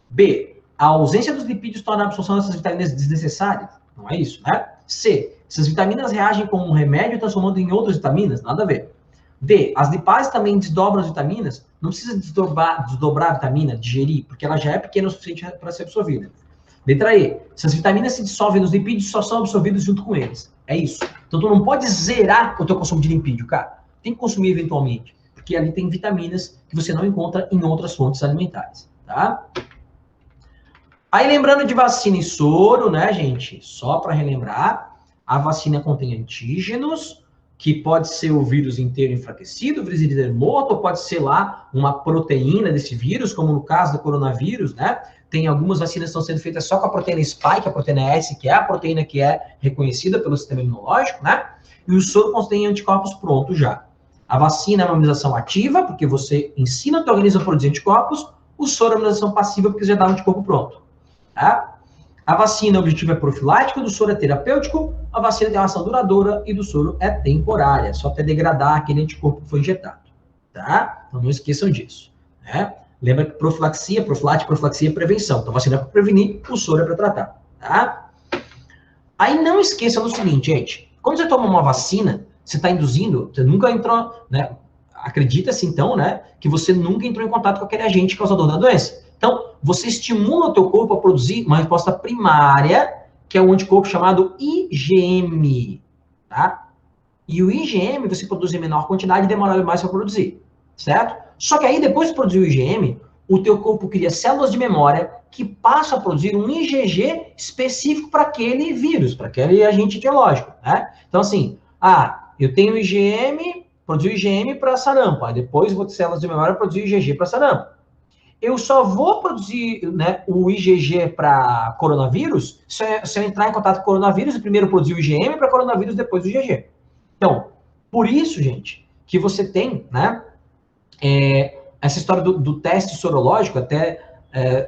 B, a ausência dos lipídios torna a absorção dessas vitaminas desnecessária, não é isso, né? C, essas vitaminas reagem com um remédio transformando em outras vitaminas, nada a ver. D, as lipases também desdobram as vitaminas, não precisa desdobrar a vitamina, digerir, porque ela já é pequena o suficiente para ser absorvida. Letra E. Essas vitaminas se dissolvem nos lipídios e só são absorvidos junto com eles. É isso. Então, tu não pode zerar o teu consumo de lipídio, cara. Tem que consumir eventualmente, porque ali tem vitaminas que você não encontra em outras fontes alimentares, tá? Aí, lembrando de vacina e soro, né, gente? Só para relembrar, a vacina contém antígenos, que pode ser o vírus inteiro enfraquecido, o vírus inteiro morto, ou pode ser lá uma proteína desse vírus, como no caso do coronavírus, né? Tem algumas vacinas que estão sendo feitas só com a proteína spike, a proteína S, que é a proteína que é reconhecida pelo sistema imunológico, né? E o soro contém anticorpos prontos já. A vacina é uma imunização ativa, porque você ensina o teu organismo a produzir anticorpos. O soro é uma imunização passiva, porque já dá um anticorpo pronto. Tá? A vacina, o objetivo é profilático, do soro é terapêutico, a vacina tem uma ação duradoura e do soro é temporária, só até degradar aquele anticorpo que foi injetado. Tá? Então não esqueçam disso. Né? Lembra que profilaxia, profilaxia é prevenção. Então, vacina é para prevenir, o soro é para tratar. Tá? Aí não esqueça do seguinte, gente. Quando você toma uma vacina, você está induzindo, você nunca entrou, né? Acredita-se, então, né? Que você nunca entrou em contato com aquele agente causador da doença. Então, você estimula o teu corpo a produzir uma resposta primária, que é um anticorpo chamado IgM. Tá? E o IgM você produz em menor quantidade e demora mais para produzir. Certo? Só que aí, depois de produzir o IgM, o teu corpo cria células de memória que passam a produzir um IgG específico para aquele vírus, para aquele agente etiológico, né? Então, assim, eu tenho IgM, produzi o IgM para sarampo, aí depois vou ter células de memória produzir o IgG para sarampo. Eu só vou produzir, né, o IgG para coronavírus se eu entrar em contato com o coronavírus e primeiro produzir o IgM para coronavírus, depois o IgG. Então, por isso, gente, que você tem, né, essa história do teste sorológico, até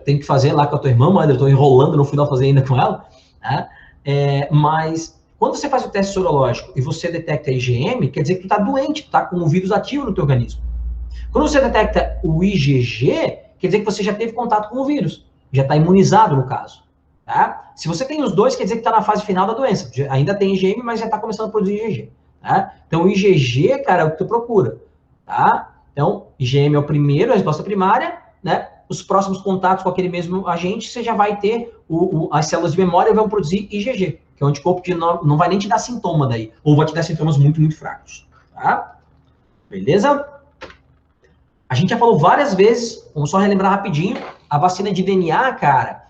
tem que fazer lá com a tua irmã, mas eu estou enrolando no final fazer ainda com ela, né? Mas quando você faz o teste sorológico e você detecta IgM, quer dizer que tu está doente, tu tá com um vírus ativo no teu organismo. Quando você detecta o IgG, quer dizer que você já teve contato com o vírus, já está imunizado no caso. Tá? Se você tem os dois, quer dizer que está na fase final da doença. Ainda tem IgM, mas já está começando a produzir IgG. Tá? Então, o IgG, cara, é o que tu procura. Tá? Então, IgM é o primeiro, a resposta primária, né? Os próximos contatos com aquele mesmo agente, você já vai ter as células de memória vão produzir IgG, que é um anticorpo que não vai nem te dar sintoma daí, ou vai te dar sintomas muito, muito fracos. Tá? Beleza? A gente já falou várias vezes, vamos só relembrar rapidinho, a vacina de DNA, cara,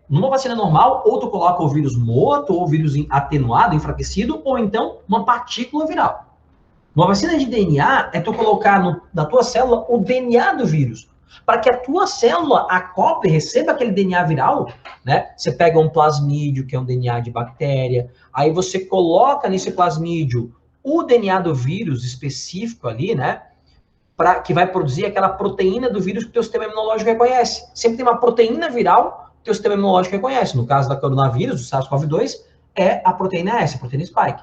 numa vacina normal, ou tu coloca o vírus morto, ou o vírus atenuado, enfraquecido, ou então uma partícula viral. Uma vacina de DNA é tu colocar na tua célula o DNA do vírus, para que a tua célula acople, receba aquele DNA viral, né? Você pega um plasmídio, que é um DNA de bactéria, aí você coloca nesse plasmídio o DNA do vírus específico ali, né? Que vai produzir aquela proteína do vírus que o teu sistema imunológico reconhece. Sempre tem uma proteína viral que o teu sistema imunológico reconhece. No caso da coronavírus, do SARS-CoV-2, é a proteína S, a proteína spike.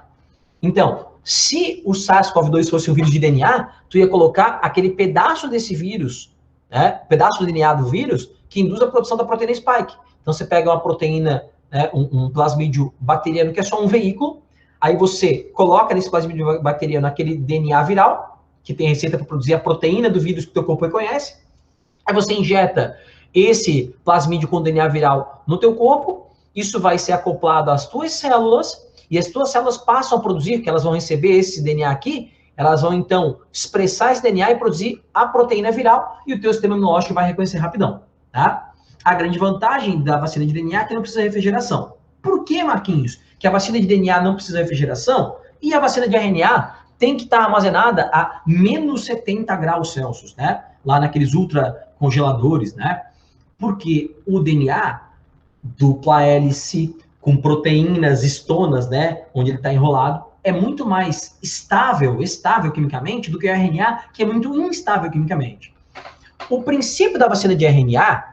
Então, se o SARS-CoV-2 fosse um vírus de DNA, tu ia colocar aquele pedaço desse vírus, né, pedaço do DNA do vírus, que induz a produção da proteína spike. Então, você pega uma proteína, né, um plasmídio bacteriano, que é só um veículo, aí você coloca nesse plasmídio bacteriano aquele DNA viral, que tem receita para produzir a proteína do vírus que o teu corpo reconhece, aí você injeta esse plasmídio com DNA viral no teu corpo, isso vai ser acoplado às tuas células, e as tuas células passam a produzir, que elas vão receber esse DNA aqui, elas vão, então, expressar esse DNA e produzir a proteína viral, e o teu sistema imunológico vai reconhecer rapidão, tá? A grande vantagem da vacina de DNA é que não precisa de refrigeração. Por que, Marquinhos, que a vacina de DNA não precisa de refrigeração e a vacina de RNA tem que estar armazenada a menos 70 graus Celsius, né? Lá naqueles ultra congeladores, né? Porque o DNA, dupla hélice, com proteínas estonas, né? Onde ele está enrolado, é muito mais estável quimicamente, do que o RNA, que é muito instável quimicamente. O princípio da vacina de RNA,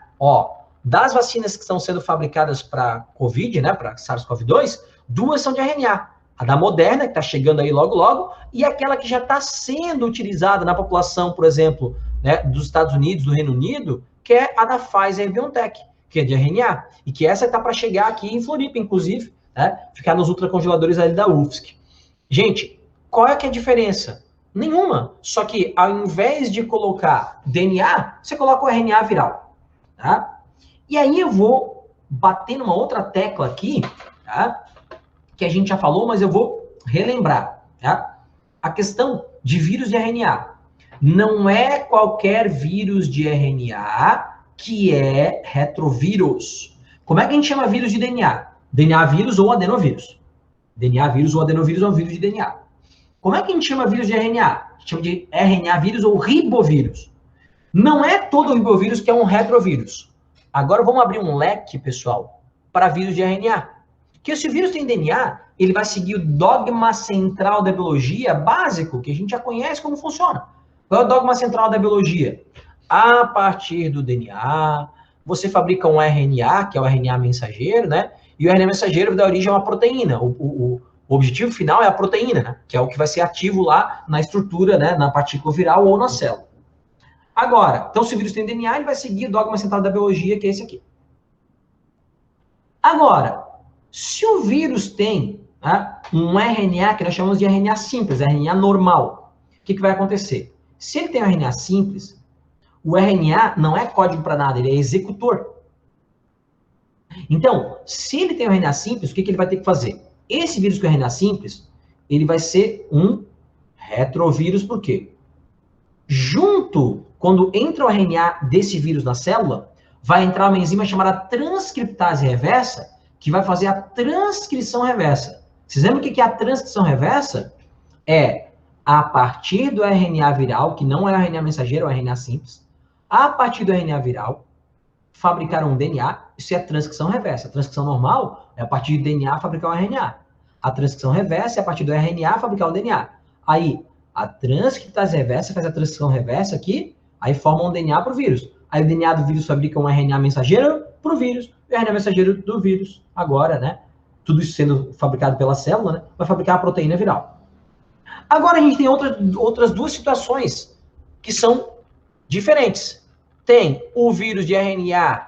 das vacinas que estão sendo fabricadas para COVID, né? Para SARS-CoV-2, 2 são de RNA. A da Moderna, que está chegando aí logo, logo, e aquela que já está sendo utilizada na população, por exemplo, né, dos Estados Unidos, do Reino Unido, que é a da Pfizer e BioNTech, que é de RNA, e que essa está para chegar aqui em Floripa, inclusive, né, ficar nos ultracongeladores ali da UFSC. Gente, qual é que é a diferença? Nenhuma, só que ao invés de colocar DNA, você coloca o RNA viral, tá? E aí eu vou bater numa outra tecla aqui, tá? Que a gente já falou, mas eu vou relembrar, tá? A questão de vírus de RNA. Não é qualquer vírus de RNA que é retrovírus. Como é que a gente chama vírus de DNA? DNA vírus ou adenovírus. DNA vírus ou adenovírus é um vírus de DNA. Como é que a gente chama vírus de RNA? A gente chama de RNA vírus ou ribovírus. Não é todo ribovírus que é um retrovírus. Agora vamos abrir um leque, pessoal, para vírus de RNA. Que se o vírus tem DNA, ele vai seguir o dogma central da biologia básico, que a gente já conhece como funciona. Qual é o dogma central da biologia? A partir do DNA, você fabrica um RNA, que é o RNA mensageiro, né? E o RNA mensageiro dá origem a uma proteína. O objetivo final é a proteína, né? Que é o que vai ser ativo lá na estrutura, né? Na partícula viral ou na célula. Agora, então se o vírus tem DNA, ele vai seguir o dogma central da biologia, que é esse aqui. Agora, se o vírus tem, né, um RNA, que nós chamamos de RNA simples, RNA normal, o que vai acontecer? Se ele tem um RNA simples, o RNA não é código para nada, ele é executor. Então, se ele tem um RNA simples, o que ele vai ter que fazer? Esse vírus com RNA simples, ele vai ser um retrovírus, por quê? Junto, quando entra o RNA desse vírus na célula, vai entrar uma enzima chamada transcriptase reversa, que vai fazer a transcrição reversa. Vocês lembram o que é a transcrição reversa? É a partir do RNA viral, que não é o RNA mensageiro, é o RNA simples, a partir do RNA viral, fabricar um DNA, isso é a transcrição reversa. A transcrição normal é a partir do DNA fabricar um RNA. A transcrição reversa é a partir do RNA fabricar um DNA. Aí, a transcriptase reversa faz a transcrição reversa aqui, aí forma um DNA para o vírus. Aí o DNA do vírus fabrica um RNA mensageiro para o vírus, e o RNA mensageiro do vírus, agora, né? Tudo isso sendo fabricado pela célula, né? Vai fabricar a proteína viral. Agora a gente tem outras duas situações que são diferentes. Tem o vírus de RNA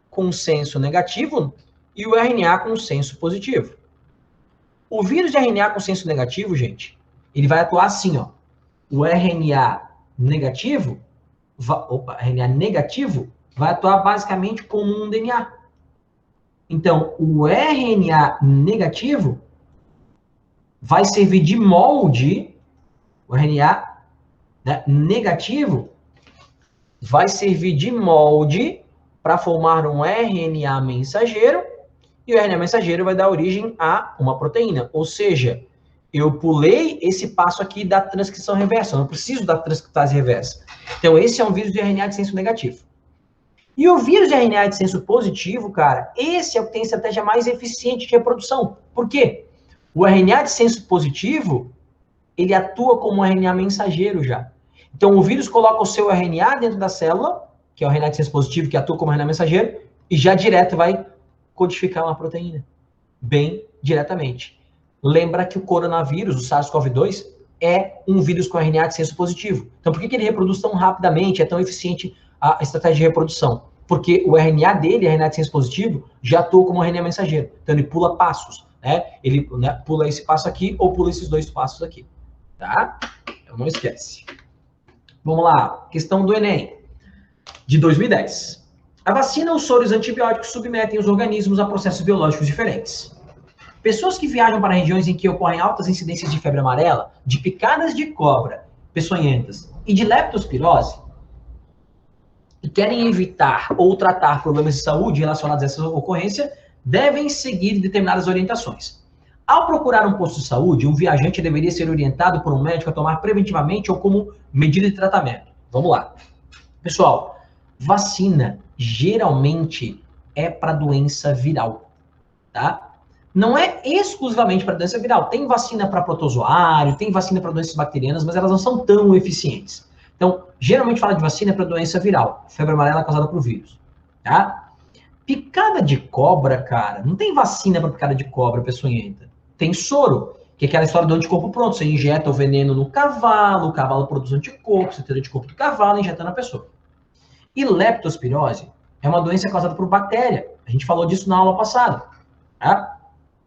com senso negativo e o RNA com senso positivo. O vírus de RNA com senso negativo, gente, ele vai atuar assim, ó. O RNA negativo, RNA negativo vai atuar basicamente como um DNA. Então, o RNA negativo vai servir de molde, o RNA, né, negativo vai servir de molde para formar um RNA mensageiro, e o RNA mensageiro vai dar origem a uma proteína. Ou seja, eu pulei esse passo aqui da transcrição reversa, eu não preciso da transcriptase reversa. Então, esse é um vírus de RNA de senso negativo. E o vírus de RNA de senso positivo, cara, esse é o que tem estratégia mais eficiente de reprodução. Por quê? O RNA de senso positivo, ele atua como um RNA mensageiro já. Então, o vírus coloca o seu RNA dentro da célula, que é o RNA de senso positivo, que atua como RNA mensageiro, e já direto vai codificar uma proteína. Bem diretamente. Lembra que o coronavírus, o SARS-CoV-2, é um vírus com RNA de senso positivo. Então, por que ele reproduz tão rapidamente, é tão eficiente a estratégia de reprodução? Porque o RNA dele, RNA de senso positivo, já atua como RNA mensageiro. Então, ele pula passos, né? Ele, né, pula esse passo aqui ou pula esses dois passos aqui, tá? Então, não esquece. Vamos lá, questão do Enem, de 2010. A vacina ou soros antibióticos submetem os organismos a processos biológicos diferentes. Pessoas que viajam para regiões em que ocorrem altas incidências de febre amarela, de picadas de cobra peçonhentas e de leptospirose, e querem evitar ou tratar problemas de saúde relacionados a essa ocorrência, devem seguir determinadas orientações. Ao procurar um posto de saúde, um viajante deveria ser orientado por um médico a tomar preventivamente ou como medida de tratamento. Vamos lá. Pessoal, vacina geralmente é para doença viral, tá? Não é exclusivamente para doença viral. Tem vacina para protozoário, tem vacina para doenças bacterianas, mas elas não são tão eficientes. Então, geralmente fala de vacina para doença viral, febre amarela causada por vírus, tá? Picada de cobra, cara, não tem vacina para picada de cobra peçonhenta. Tem soro, que é aquela história do anticorpo pronto. Você injeta o veneno no cavalo, o cavalo produz anticorpo, você tem o anticorpo do cavalo, injeta na pessoa. E leptospirose é uma doença causada por bactéria. A gente falou disso na aula passada, tá?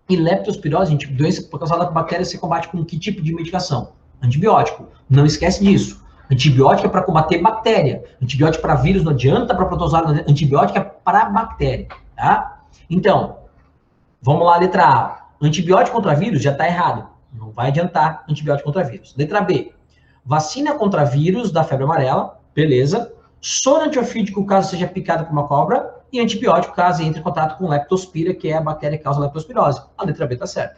E leptospirose, doença causada por bactéria, você combate com que tipo de medicação? Antibiótico. Não esquece disso. Antibiótico é para combater bactéria. Antibiótico para vírus não adianta, para protozoário não adianta. Antibiótico é para bactéria, tá? Então, vamos lá, letra A. Antibiótico contra vírus já está errado. Não vai adiantar antibiótico contra vírus. Letra B. Vacina contra vírus da febre amarela. Beleza. Soro antiofídico caso seja picado por uma cobra. E antibiótico caso entre em contato com leptospira, que é a bactéria que causa leptospirose. A letra B está certa.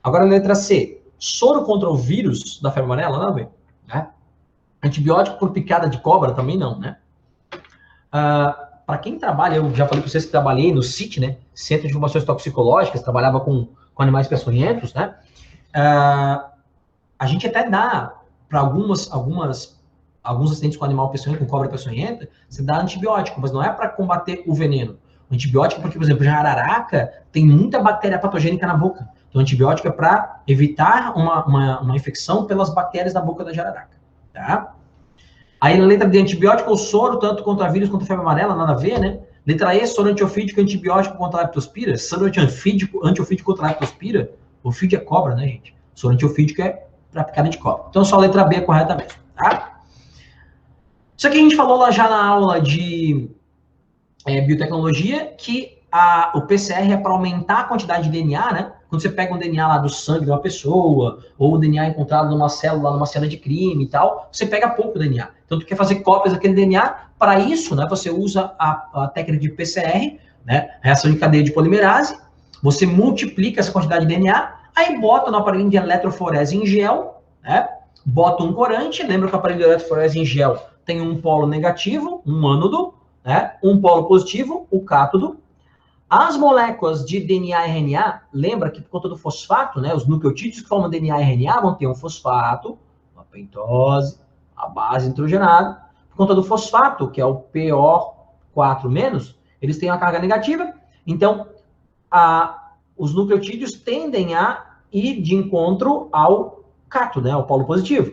Agora a letra C. Soro contra o vírus da febre amarela? Não, B. Né? Antibiótico por picada de cobra? Também não, né? Para quem trabalha, eu já falei para vocês que trabalhei no CIT, né? Centro de Informações Toxicológicas, trabalhava com animais peçonhentos, né? A gente até dá para alguns acidentes com animal peçonhento, com cobra peçonhenta, você dá antibiótico, mas não é para combater o veneno. O antibiótico, porque, por exemplo, jararaca tem muita bactéria patogênica na boca. Então, o antibiótico é para evitar uma infecção pelas bactérias da boca da jararaca, tá? Aí na letra D, antibiótico ou soro, tanto contra vírus quanto febre amarela, nada a ver, né? Letra E, soro antiofídico, antibiótico contra a leptospira. Soro antiofídico contra a leptospira. Ofídio é cobra, né, gente? Soro antiofídico é para picada de cobra. Então só a letra B é correta mesmo, tá? Isso aqui a gente falou lá já na aula de biotecnologia, que o PCR é para aumentar a quantidade de DNA, né? Quando você pega um DNA lá do sangue de uma pessoa, ou o DNA encontrado numa célula, numa cena de crime e tal, você pega pouco DNA. Então, tu quer fazer cópias daquele DNA, para isso, né, você usa a técnica de PCR, né, reação de cadeia de polimerase, você multiplica essa quantidade de DNA, aí bota no aparelhinho de eletroforese em gel, né, bota um corante, lembra que o aparelho de eletroforese em gel tem um polo negativo, um ânodo, né, um polo positivo, o cátodo. As moléculas de DNA e RNA, lembra que por conta do fosfato, né, os nucleotídeos que formam DNA e RNA vão ter um fosfato, uma pentose, a base nitrogenada. Por conta do fosfato, que é o PO4-, eles têm uma carga negativa. Então, os nucleotídeos tendem a ir de encontro ao cátodo, né, ao polo positivo.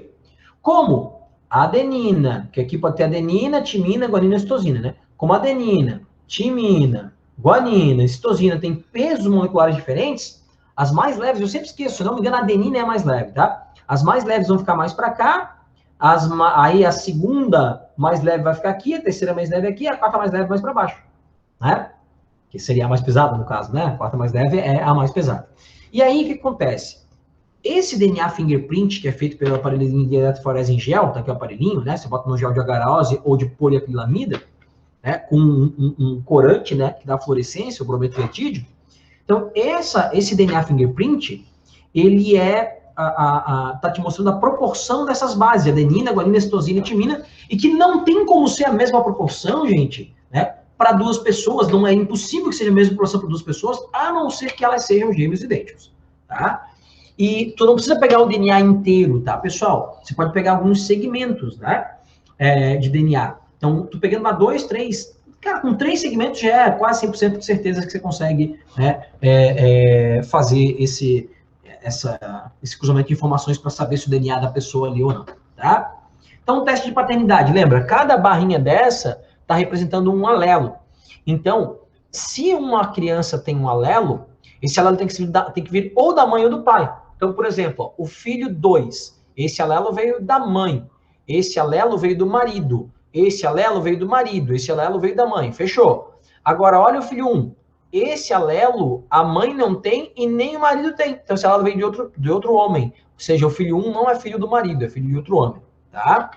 Como a adenina, que aqui pode ter adenina, timina, guanina e citosina, né? Como a adenina, timina, guanina e citosina têm pesos moleculares diferentes, as mais leves, eu sempre esqueço, se não me engano, a adenina é a mais leve, tá? As mais leves vão ficar mais para cá, aí a segunda mais leve vai ficar aqui, a terceira mais leve aqui, a quarta mais leve mais para baixo, né? Que seria a mais pesada no caso, né? A quarta mais leve é a mais pesada. E aí, o que acontece? Esse DNA fingerprint, que é feito pelo aparelhinho de eletroforese em gel, tá aqui o aparelhinho, né? Você bota no gel de agarose ou de poliacrilamida, né, com um corante, né, que dá fluorescência, o brometrietídeo. Então, esse DNA fingerprint, ele tá te mostrando a proporção dessas bases, adenina, guanina, citosina e timina, e que não tem como ser a mesma proporção, gente, né, para duas pessoas, não é impossível que seja a mesma proporção para duas pessoas, a não ser que elas sejam gêmeos idênticos, tá? E tu não precisa pegar o DNA inteiro, tá, pessoal? Você pode pegar alguns segmentos, né, de DNA. Então, tu pegando 2, 3, cara, com 3 segmentos já é quase 100% de certeza que você consegue, né, fazer esse cruzamento de informações para saber se o DNA é da pessoa ali ou não, tá? Então, o teste de paternidade, lembra? Cada barrinha dessa está representando um alelo. Então, se uma criança tem um alelo, esse alelo tem que vir ou da mãe ou do pai. Então, por exemplo, ó, o filho 2, esse alelo veio da mãe, esse alelo veio do marido, esse alelo veio do marido, esse alelo veio da mãe, fechou. Agora, olha o filho 1. Esse alelo, a mãe não tem e nem o marido tem. Então, esse alelo veio de outro homem. Ou seja, o filho 1 não é filho do marido, é filho de outro homem, tá?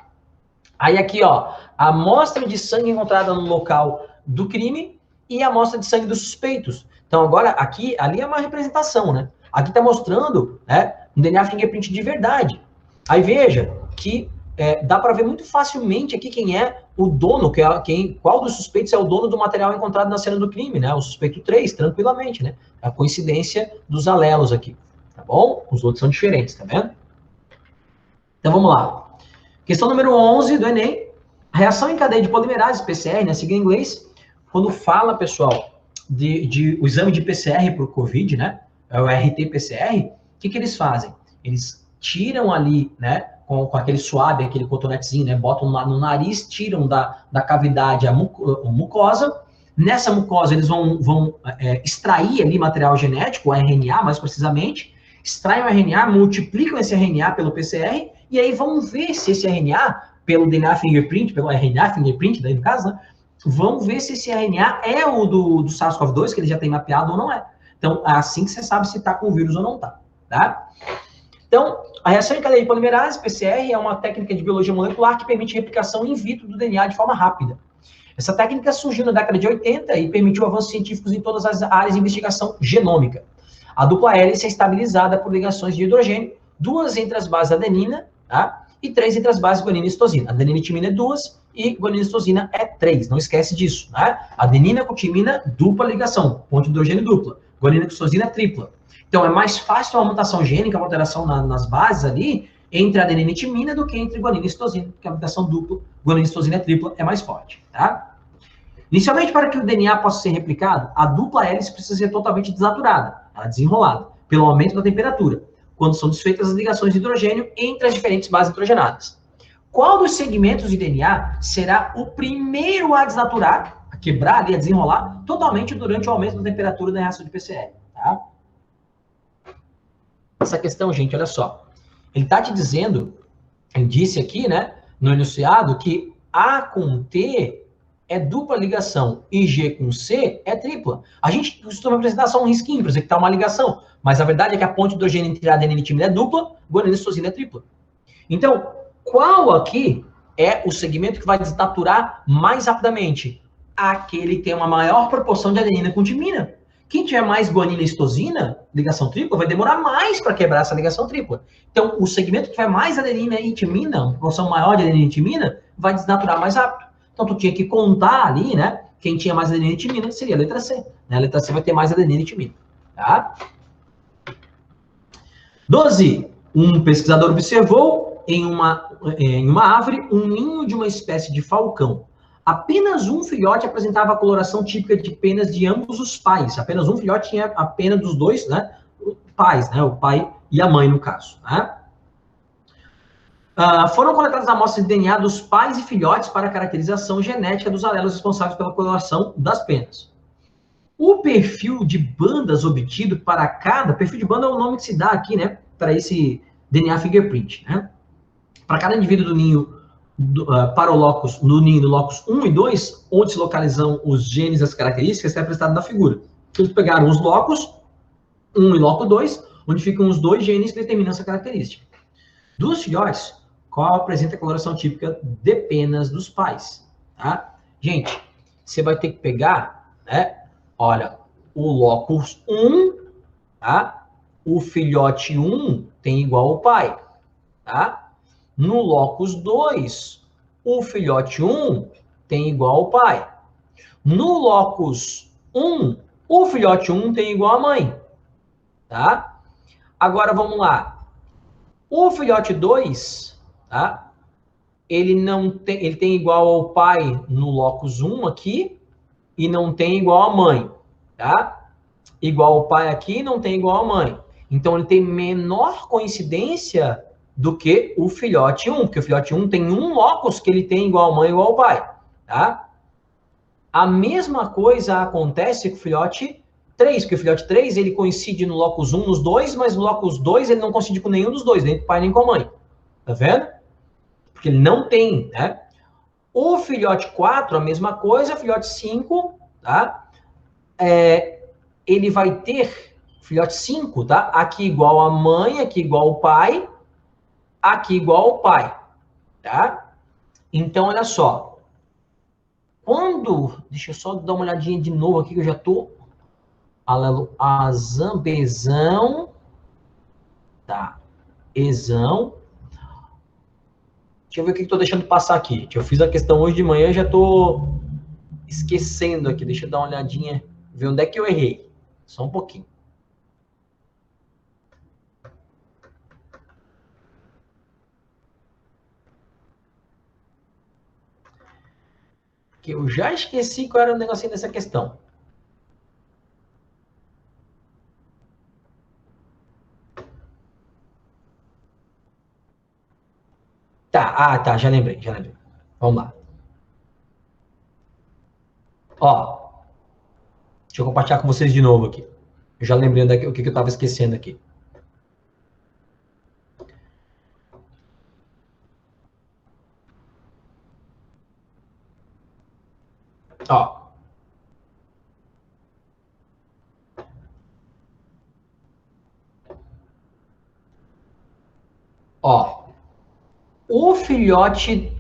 Aí aqui, ó, a amostra de sangue encontrada no local do crime e a amostra de sangue dos suspeitos. Então, agora, ali é uma representação, né? Aqui tá mostrando, né, um DNA fingerprint de verdade. Aí veja que dá para ver muito facilmente aqui quem é o dono, qual dos suspeitos é o dono do material encontrado na cena do crime, né? O suspeito 3, tranquilamente, né? A coincidência dos alelos aqui, tá bom? Os outros são diferentes, tá vendo? Então, vamos lá. Questão número 11 do Enem. A reação em cadeia de polimerase, PCR, né? Siga em inglês. Quando fala, pessoal, o exame de PCR para o COVID, né? É o RT-PCR. O que eles fazem? Eles tiram ali, né? Com aquele suave, aquele cotonetezinho, né? Botam no nariz, tiram da cavidade a mucosa. Nessa mucosa, eles vão extrair ali material genético, o RNA, mais precisamente. Extraem o RNA, multiplicam esse RNA pelo PCR, e aí vão ver se esse RNA, pelo DNA fingerprint, pelo RNA fingerprint, daí no caso, né? vamos ver se esse RNA é o do SARS-CoV-2, que ele já tem mapeado ou não é. Então, é assim que você sabe se está com o vírus ou não está, tá? Então, a reação em cadeia de polimerase, PCR, é uma técnica de biologia molecular que permite replicação in vitro do DNA de forma rápida. Essa técnica surgiu na década de 80 e permitiu avanços científicos em todas as áreas de investigação genômica. A dupla hélice é estabilizada por ligações de hidrogênio, 2 entre as bases adenina, tá? E 3 entre as bases guanina e citosina. Adenina e timina é 2 e guanina e citosina é 3. Não esquece disso, né? Adenina com timina, dupla ligação, ponto de hidrogênio dupla. Guanina com citosina é tripla. Então, é mais fácil uma mutação gênica, uma alteração nas bases ali, entre adenina e timina do que entre guanina e citosina, porque a mutação dupla, guanina e citosina é tripla, é mais forte, tá? Inicialmente, para que o DNA possa ser replicado, a dupla hélice precisa ser totalmente desnaturada, ela é desenrolada, pelo aumento da temperatura, quando são desfeitas as ligações de hidrogênio entre as diferentes bases nitrogenadas. Qual dos segmentos de DNA será o primeiro a desnaturar, a quebrar ali, a desenrolar, totalmente durante o aumento da temperatura da reação de PCR? Tá? Essa questão, gente, olha só. Ele está te dizendo, ele disse aqui, né, no enunciado, que A com T é dupla ligação e G com C é tripla. A gente costuma apresentar só um risquinho para dizer que está uma ligação, mas a verdade é que a ponte de hidrogênio entre adenina e timina é dupla, guanina e citosina é tripla. Então, qual aqui é o segmento que vai desnaturar mais rapidamente? Aquele que tem uma maior proporção de adenina com timina. Quem tiver mais guanina e citosina, ligação tripla, vai demorar mais para quebrar essa ligação tripla. Então, o segmento que tiver mais adenina e timina, uma proporção maior de adenina e timina, vai desnaturar mais rápido. Então, tu tinha que contar ali, né? Quem tinha mais adenina e timina seria a letra C. Né? A letra C vai ter mais adenina e timina. Tá? 12. Um pesquisador observou em uma árvore um ninho de uma espécie de falcão. Apenas um filhote apresentava a coloração típica de penas de ambos os pais. Apenas um filhote tinha a pena dos dois, né? Pais, né? O pai e a mãe, no caso. Né? Foram coletadas amostras de DNA dos pais e filhotes para a caracterização genética dos alelos responsáveis pela coloração das penas. O perfil de bandas obtido para cada... Perfil de banda é o nome que se dá aqui, né? Para esse DNA fingerprint, né? Para cada indivíduo do ninho, para o locus, no ninho do locus 1 e 2, onde se localizam os genes e as características, está representado na figura. Eles pegaram os locus 1 e locus 2, onde ficam os dois genes que determinam essa característica. Dos filhotes, qual apresenta a coloração típica de penas dos pais, tá? Gente, você vai ter que pegar, né? Olha, o locus 1, tá? O filhote 1 tem igual ao pai, tá? No locus 2, o filhote 1 tem igual ao pai. No locus 1, o filhote 1 tem igual à mãe, tá? Agora vamos lá. O filhote 2, tá? Ele tem igual ao pai no locus 1 aqui e não tem igual à mãe, tá? Igual ao pai aqui, não tem igual à mãe. Então, ele tem menor coincidência do que o filhote 1, porque o filhote 1 tem um locus que ele tem igual à mãe e igual ao pai, tá? A mesma coisa acontece com o filhote 3, porque o filhote 3, ele coincide no locus 1 nos dois, mas no locus 2 ele não coincide com nenhum dos dois, nem com o pai nem com a mãe. Tá vendo? Porque ele não tem, né? O filhote 4, a mesma coisa, o filhote 5, tá? Ele vai ter filhote 5, tá? Aqui igual a mãe, aqui igual ao pai, aqui igual ao pai, tá? Então, olha só. Deixa eu só dar uma olhadinha de novo aqui, que eu já tô... Alelo azambezão, tá? Exão. Deixa eu ver o que eu tô deixando passar aqui. Eu fiz a questão hoje de manhã, já tô esquecendo aqui. Deixa eu dar uma olhadinha, ver onde é que eu errei. Só um pouquinho. Que eu já esqueci qual era o negocinho dessa questão. Tá, já lembrei, já lembrei. Vamos lá. Ó, deixa eu compartilhar com vocês de novo aqui. Eu já lembrei o que eu estava esquecendo aqui. Ó. Ó. O filhote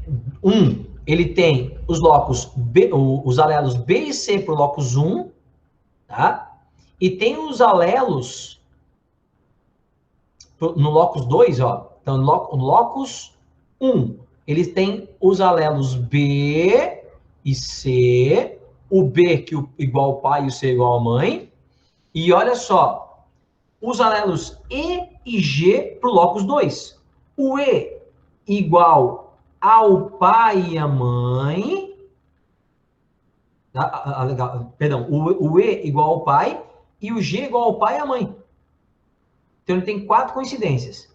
1, ele tem os locos B, os alelos B e C para o locus 1, tá? E tem os alelos no locus 2, ó. Então, no locus 1, eles têm os alelos B e C, o B que igual ao pai e o C igual à mãe. E olha só, os alelos E e G para o locus 2. O E igual ao pai e a mãe. Perdão, o E igual ao pai e o G igual ao pai e a mãe. Então ele tem 4 coincidências.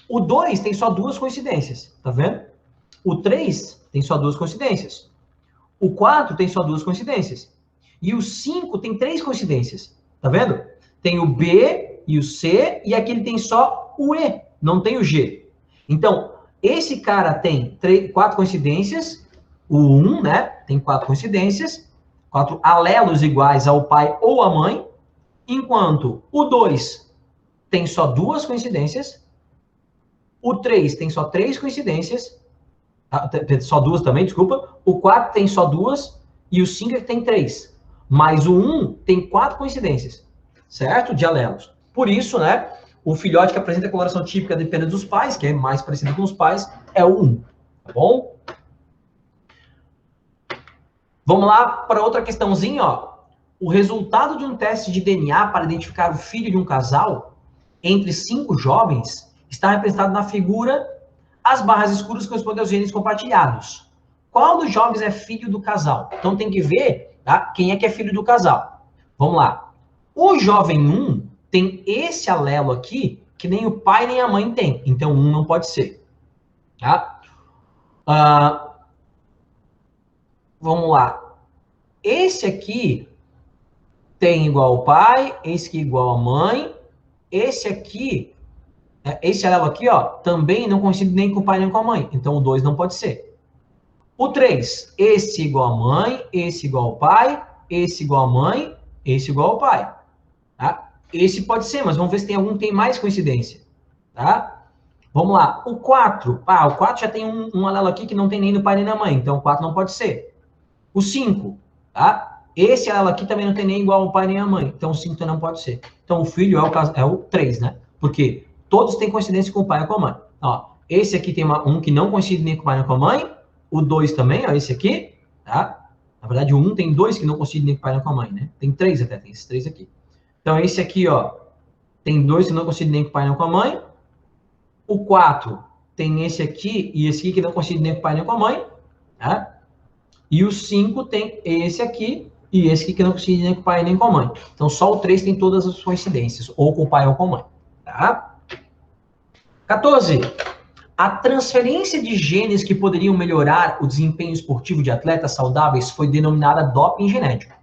O 2 tem só 2 coincidências, tá vendo? O 3 tem só 2 coincidências. O 4 tem só 2 coincidências. E o 5 tem 3 coincidências, tá vendo? Tem o B e o C, e aqui ele tem só o E, não tem o G. Então, esse cara tem 4 coincidências, o 1, né, tem 4 coincidências, 4 alelos iguais ao pai ou à mãe, enquanto o 2 tem só 2 coincidências, o 3 tem só 3 coincidências, só 2 também, desculpa, o 4 tem só 2 e o 5 tem 3. Mas o 1 tem 4 coincidências, certo? De alelos. Por isso, né, o filhote que apresenta a coloração típica dependendo dos pais, que é mais parecido com os pais, é o 1, tá bom? Vamos lá para outra questãozinha, ó. O resultado de um teste de DNA para identificar o filho de um casal entre 5 jovens está representado na figura. As barras escuras correspondem aos genes compartilhados. Qual dos jovens é filho do casal? Então tem que ver, tá, quem é que é filho do casal. Vamos lá. O jovem 1 tem esse alelo aqui que nem o pai nem a mãe tem. Então 1 não pode ser. Tá? Vamos lá. Esse aqui tem igual ao pai, esse aqui igual à mãe. Esse aqui, esse alelo aqui, ó, também não coincide nem com o pai nem com a mãe. Então o 2 não pode ser. O 3, esse igual à mãe, esse igual ao pai, esse igual à mãe, esse igual ao pai. Tá? Esse pode ser, mas vamos ver se tem algum que tem mais coincidência. Tá? Vamos lá. O 4. O 4 já tem um alelo aqui que não tem nem no pai nem na mãe. Então o 4 não pode ser. O 5. Tá? Esse alelo aqui também não tem nem igual ao pai nem à mãe. Então o 5 também não pode ser. Então o filho é o 3, né? Porque todos têm coincidência com o pai ou com a mãe. Ó, esse aqui tem um que não coincide nem com o pai nem com a mãe. O 2 também, ó, esse aqui, tá? Na verdade, o 1 tem 2 que não coincidem nem com o pai nem com a mãe, né? Tem 3 até, tem esses 3 aqui. Então, esse aqui, ó, tem 2 que não coincidem nem com o pai nem com a mãe. O 4 tem esse aqui e esse aqui que não coincidem nem com o pai nem com a mãe, tá? E o 5 tem esse aqui e esse aqui que não coincide nem com o pai nem com a mãe. Então, só o 3 tem todas as coincidências, ou com o pai ou com a mãe, tá? 14. A transferência de genes que poderiam melhorar o desempenho esportivo de atletas saudáveis foi denominada doping genético.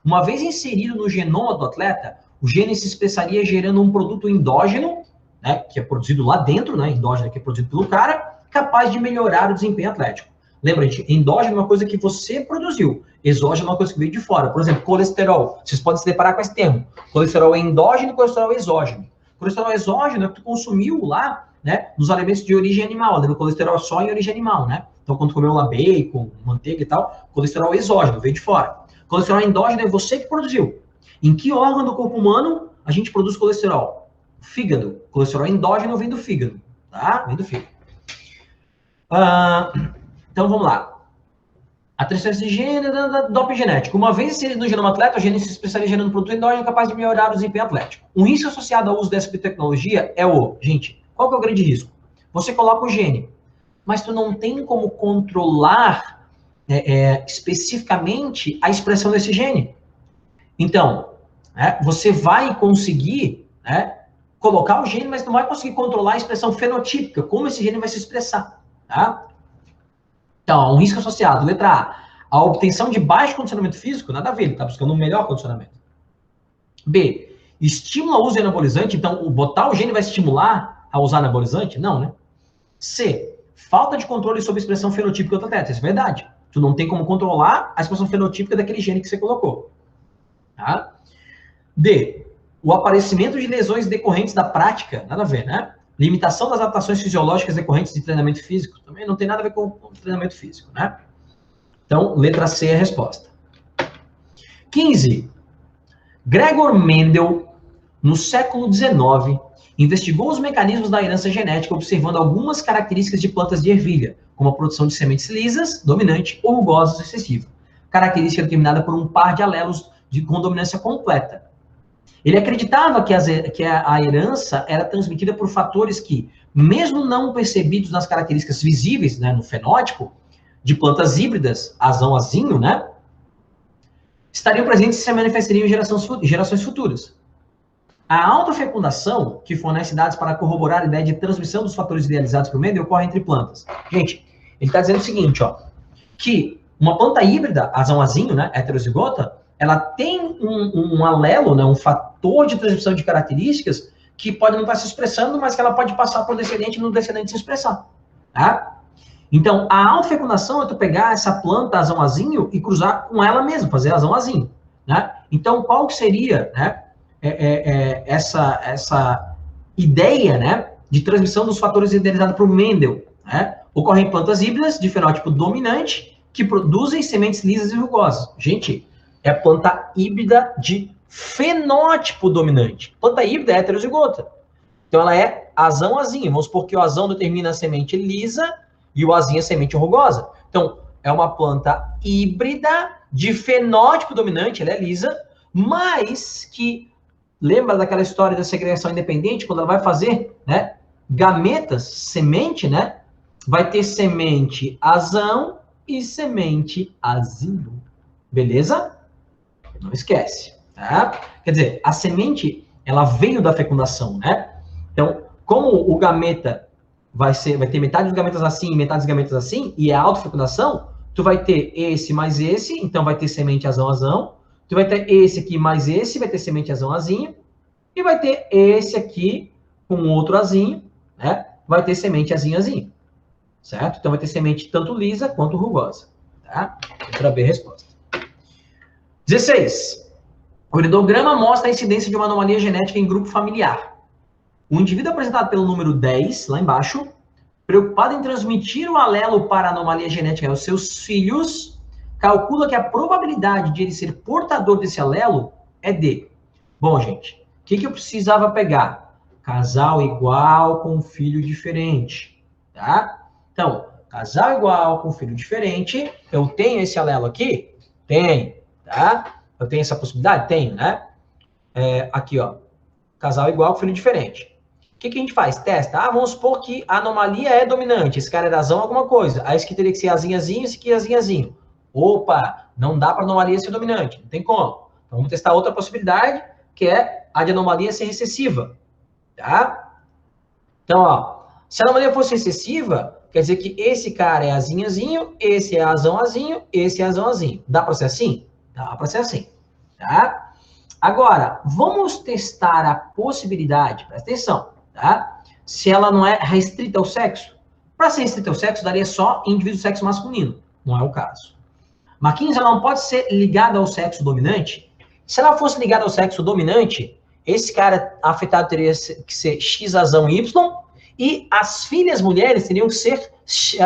Uma vez inserido no genoma do atleta, o gene se expressaria gerando um produto endógeno, né, que é produzido lá dentro, né, endógeno que é produzido pelo cara, capaz de melhorar o desempenho atlético. Lembra, gente, endógeno é uma coisa que você produziu, exógeno é uma coisa que veio de fora. Por exemplo, colesterol. Vocês podem se deparar com esse termo. Colesterol é endógeno e colesterol é exógeno. Colesterol exógeno é que tu consumiu lá, né, nos alimentos de origem animal, né, no colesterol só em origem animal, né? Então, quando tu comeu lá bacon, manteiga e tal, colesterol exógeno, veio de fora. Colesterol endógeno é você que produziu. Em que órgão do corpo humano a gente produz colesterol? Fígado. Colesterol endógeno vem do fígado, tá? Vem do fígado. Então, vamos lá. A transferência de gene doping genético. Uma vez inserido no genoma atleta, o gene se expressaria gerando um produto endógeno capaz de melhorar o desempenho atlético. Um risco associado ao uso dessa tecnologia é gente, qual que é o grande risco? Você coloca o gene, mas tu não tem como controlar especificamente a expressão desse gene. Então, você vai conseguir colocar o gene, mas não vai conseguir controlar a expressão fenotípica, como esse gene vai se expressar. Tá? Então, um risco associado. Letra A obtenção de baixo condicionamento físico, nada a ver, ele está buscando um melhor condicionamento. B, estímulo ao uso de anabolizante, então botar o gene vai estimular a usar anabolizante? Não, né? C, falta de controle sobre a expressão fenotípica do atleta, isso é verdade. Tu não tem como controlar a expressão fenotípica daquele gene que você colocou. Tá? D. O aparecimento de lesões decorrentes da prática, nada a ver, né? Limitação das adaptações fisiológicas decorrentes de treinamento físico, também não tem nada a ver com treinamento físico, né? Então, letra C é a resposta. 15. Gregor Mendel, no século XIX, investigou os mecanismos da herança genética, observando algumas características de plantas de ervilha, como a produção de sementes lisas, dominante, ou rugosas, excessiva. Característica determinada por um par de alelos com dominância completa. Ele acreditava que a herança era transmitida por fatores que, mesmo não percebidos nas características visíveis, né, no fenótipo, de plantas híbridas, azão-azinho, né, estariam presentes e se manifestariam em gerações futuras. A autofecundação, que fornece dados para corroborar a ideia de transmissão dos fatores idealizados por Mendel, ocorre entre plantas. Gente, ele está dizendo o seguinte, ó, que uma planta híbrida, azão-azinho, né, heterozigota, ela tem um alelo, né, um fator de transmissão de características que pode não estar se expressando, mas que ela pode passar para o descendente e no descendente se expressar. Tá? Então, a autofecundação é tu pegar essa planta azão-azinho e cruzar com ela mesma, fazer azão-azinho. Né? Então, qual que seria, né, essa ideia, né, de transmissão dos fatores idealizada por Mendel? Né? Ocorrem plantas híbridas de fenótipo dominante que produzem sementes lisas e rugosas. Gente, é a planta híbrida de fenótipo dominante. Planta híbrida é heterozigota. Então, ela é azão-azinho. Vamos supor que o azão determina a semente lisa e o azinho a semente rugosa. Então, é uma planta híbrida de fenótipo dominante, ela é lisa, mas que, lembra daquela história da segregação independente, quando ela vai fazer, né, gametas, semente, né, vai ter semente azão e semente azinho. Beleza? Não esquece, tá? Quer dizer, a semente, ela veio da fecundação, né? Então, como o gameta vai ter metade dos gametas assim e metade dos gametas assim, e é autofecundação, tu vai ter esse mais esse, então vai ter semente azão-azão, tu vai ter esse aqui mais esse, vai ter semente azão-azinho, e vai ter esse aqui com outro azinho, né? Vai ter semente azinho-azinho, certo? Então vai ter semente tanto lisa quanto rugosa, tá? Letra B, resposta. 16. O iridograma mostra a incidência de uma anomalia genética em grupo familiar. O indivíduo apresentado pelo número 10, lá embaixo, preocupado em transmitir o alelo para a anomalia genética aos seus filhos, calcula que a probabilidade de ele ser portador desse alelo é D. Bom, gente, o que eu precisava pegar? Casal igual com filho diferente, tá? Então, casal igual com filho diferente, eu tenho esse alelo aqui? Tenho. Tá? Eu tenho essa possibilidade? Tenho, né? Aqui, ó. Casal igual com filho diferente. O que a gente faz? Testa. Vamos supor que a anomalia é dominante. Esse cara é azão alguma coisa. Aí esse aqui teria que ser azinhazinho, esse aqui é azinhazinho. Opa, não dá para anomalia ser dominante. Não tem como. Então vamos testar outra possibilidade, que é a de anomalia ser recessiva. Tá? Então, ó. Se a anomalia fosse recessiva, quer dizer que esse cara é azinhazinho, esse é azão-azinho, esse é azão-azinho. Dá para ser assim? Dá para ser assim, tá? Agora, vamos testar a possibilidade, presta atenção, tá? Se ela não é restrita ao sexo. Para ser restrita ao sexo, daria só indivíduo do sexo masculino. Não é o caso. Marquinhos, ela não pode ser ligada ao sexo dominante? Se ela fosse ligada ao sexo dominante, esse cara afetado teria que ser X azão Y, e as filhas mulheres teriam que ser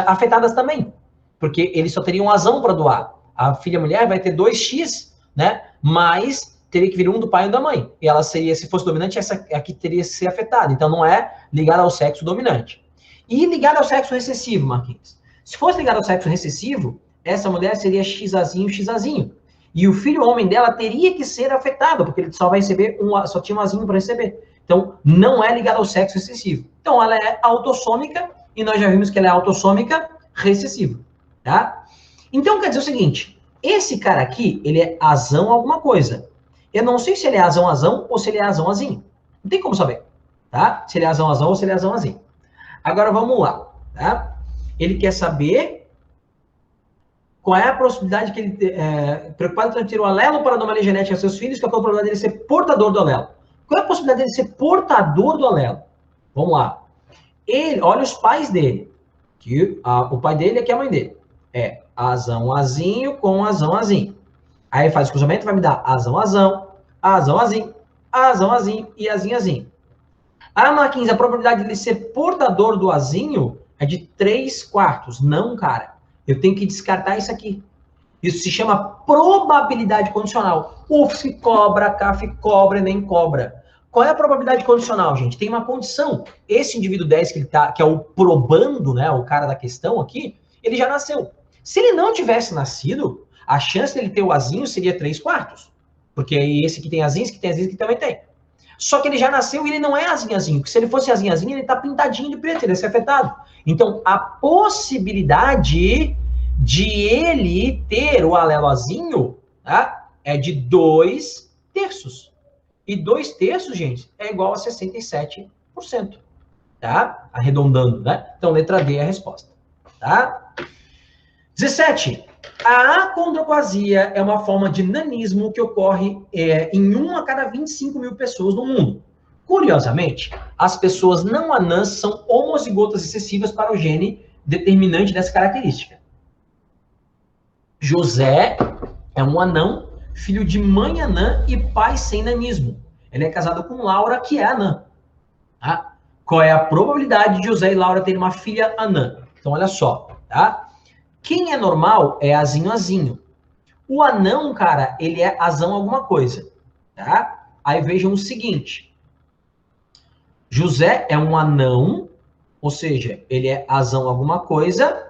afetadas também, porque eles só teriam um azão para doar. A filha mulher vai ter 2X, né? Mas teria que vir um do pai e um da mãe. E ela seria, se fosse dominante, essa aqui teria que ser afetada. Então não é ligada ao sexo dominante. E ligada ao sexo recessivo, Marquinhos. Se fosse ligada ao sexo recessivo, essa mulher seria XAzinho, XAzinho. E o filho homem dela teria que ser afetado, porque ele só vai receber só tinha um azinho para receber. Então, não é ligada ao sexo recessivo. Então, ela é autossômica, e nós já vimos que ela é autossômica recessiva, tá? Então, quer dizer o seguinte, esse cara aqui, ele é azão alguma coisa. Eu não sei se ele é azão-azão ou se ele é azão-azinho. Não tem como saber, tá? Se ele é azão-azão ou se ele é azão-azinho. Agora, vamos lá, tá? Ele quer saber qual é a possibilidade que ele, preocupado em transmitir o alelo para a anomalia genética aos seus filhos, qual é a probabilidade dele ser portador do alelo. Qual é a possibilidade dele ser portador do alelo? Vamos lá. Ele, olha os pais dele. Que, o pai dele é que é a mãe dele. É azão, azinho com azão, azinho. Aí faz o cruzamento, vai me dar azão, azão, azão, azinho, azão, azinho e azinho, azinho. Ah, Marquinhos, a probabilidade de ele ser portador do azinho é de 3/4. Não, cara. Eu tenho que descartar isso aqui. Isso se chama probabilidade condicional. UFSC cobra, CAF cobra, nem cobra. Qual é a probabilidade condicional, gente? Tem uma condição. Esse indivíduo 10 que ele tá, que é o probando, né, o cara da questão aqui, ele já nasceu. Se ele não tivesse nascido, a chance dele ter o azinho seria 3/4. Porque esse que tem azinho, esse que tem azinho, esse que também tem. Só que ele já nasceu e ele não é azinho, porque se ele fosse azinho, ele tá pintadinho de preto, ele ia ser afetado. Então, a possibilidade de ele ter o alelo azinho, tá, é de 2/3. E 2/3, gente, é igual a 67%. Tá? Arredondando, né? Então, letra D é a resposta. Tá? 17. A acondroplasia é uma forma de nanismo que ocorre em 1 a cada 25 mil pessoas no mundo. Curiosamente, as pessoas não anãs são homozigotas excessivas para o gene determinante dessa característica. José é um anão, filho de mãe anã e pai sem nanismo. Ele é casado com Laura, que é anã. Tá? Qual é a probabilidade de José e Laura terem uma filha anã? Então, olha só, tá? Quem é normal é azinho, azinho. O anão, cara, ele é azão alguma coisa, tá? Aí vejam o seguinte. José é um anão, ou seja, ele é azão alguma coisa,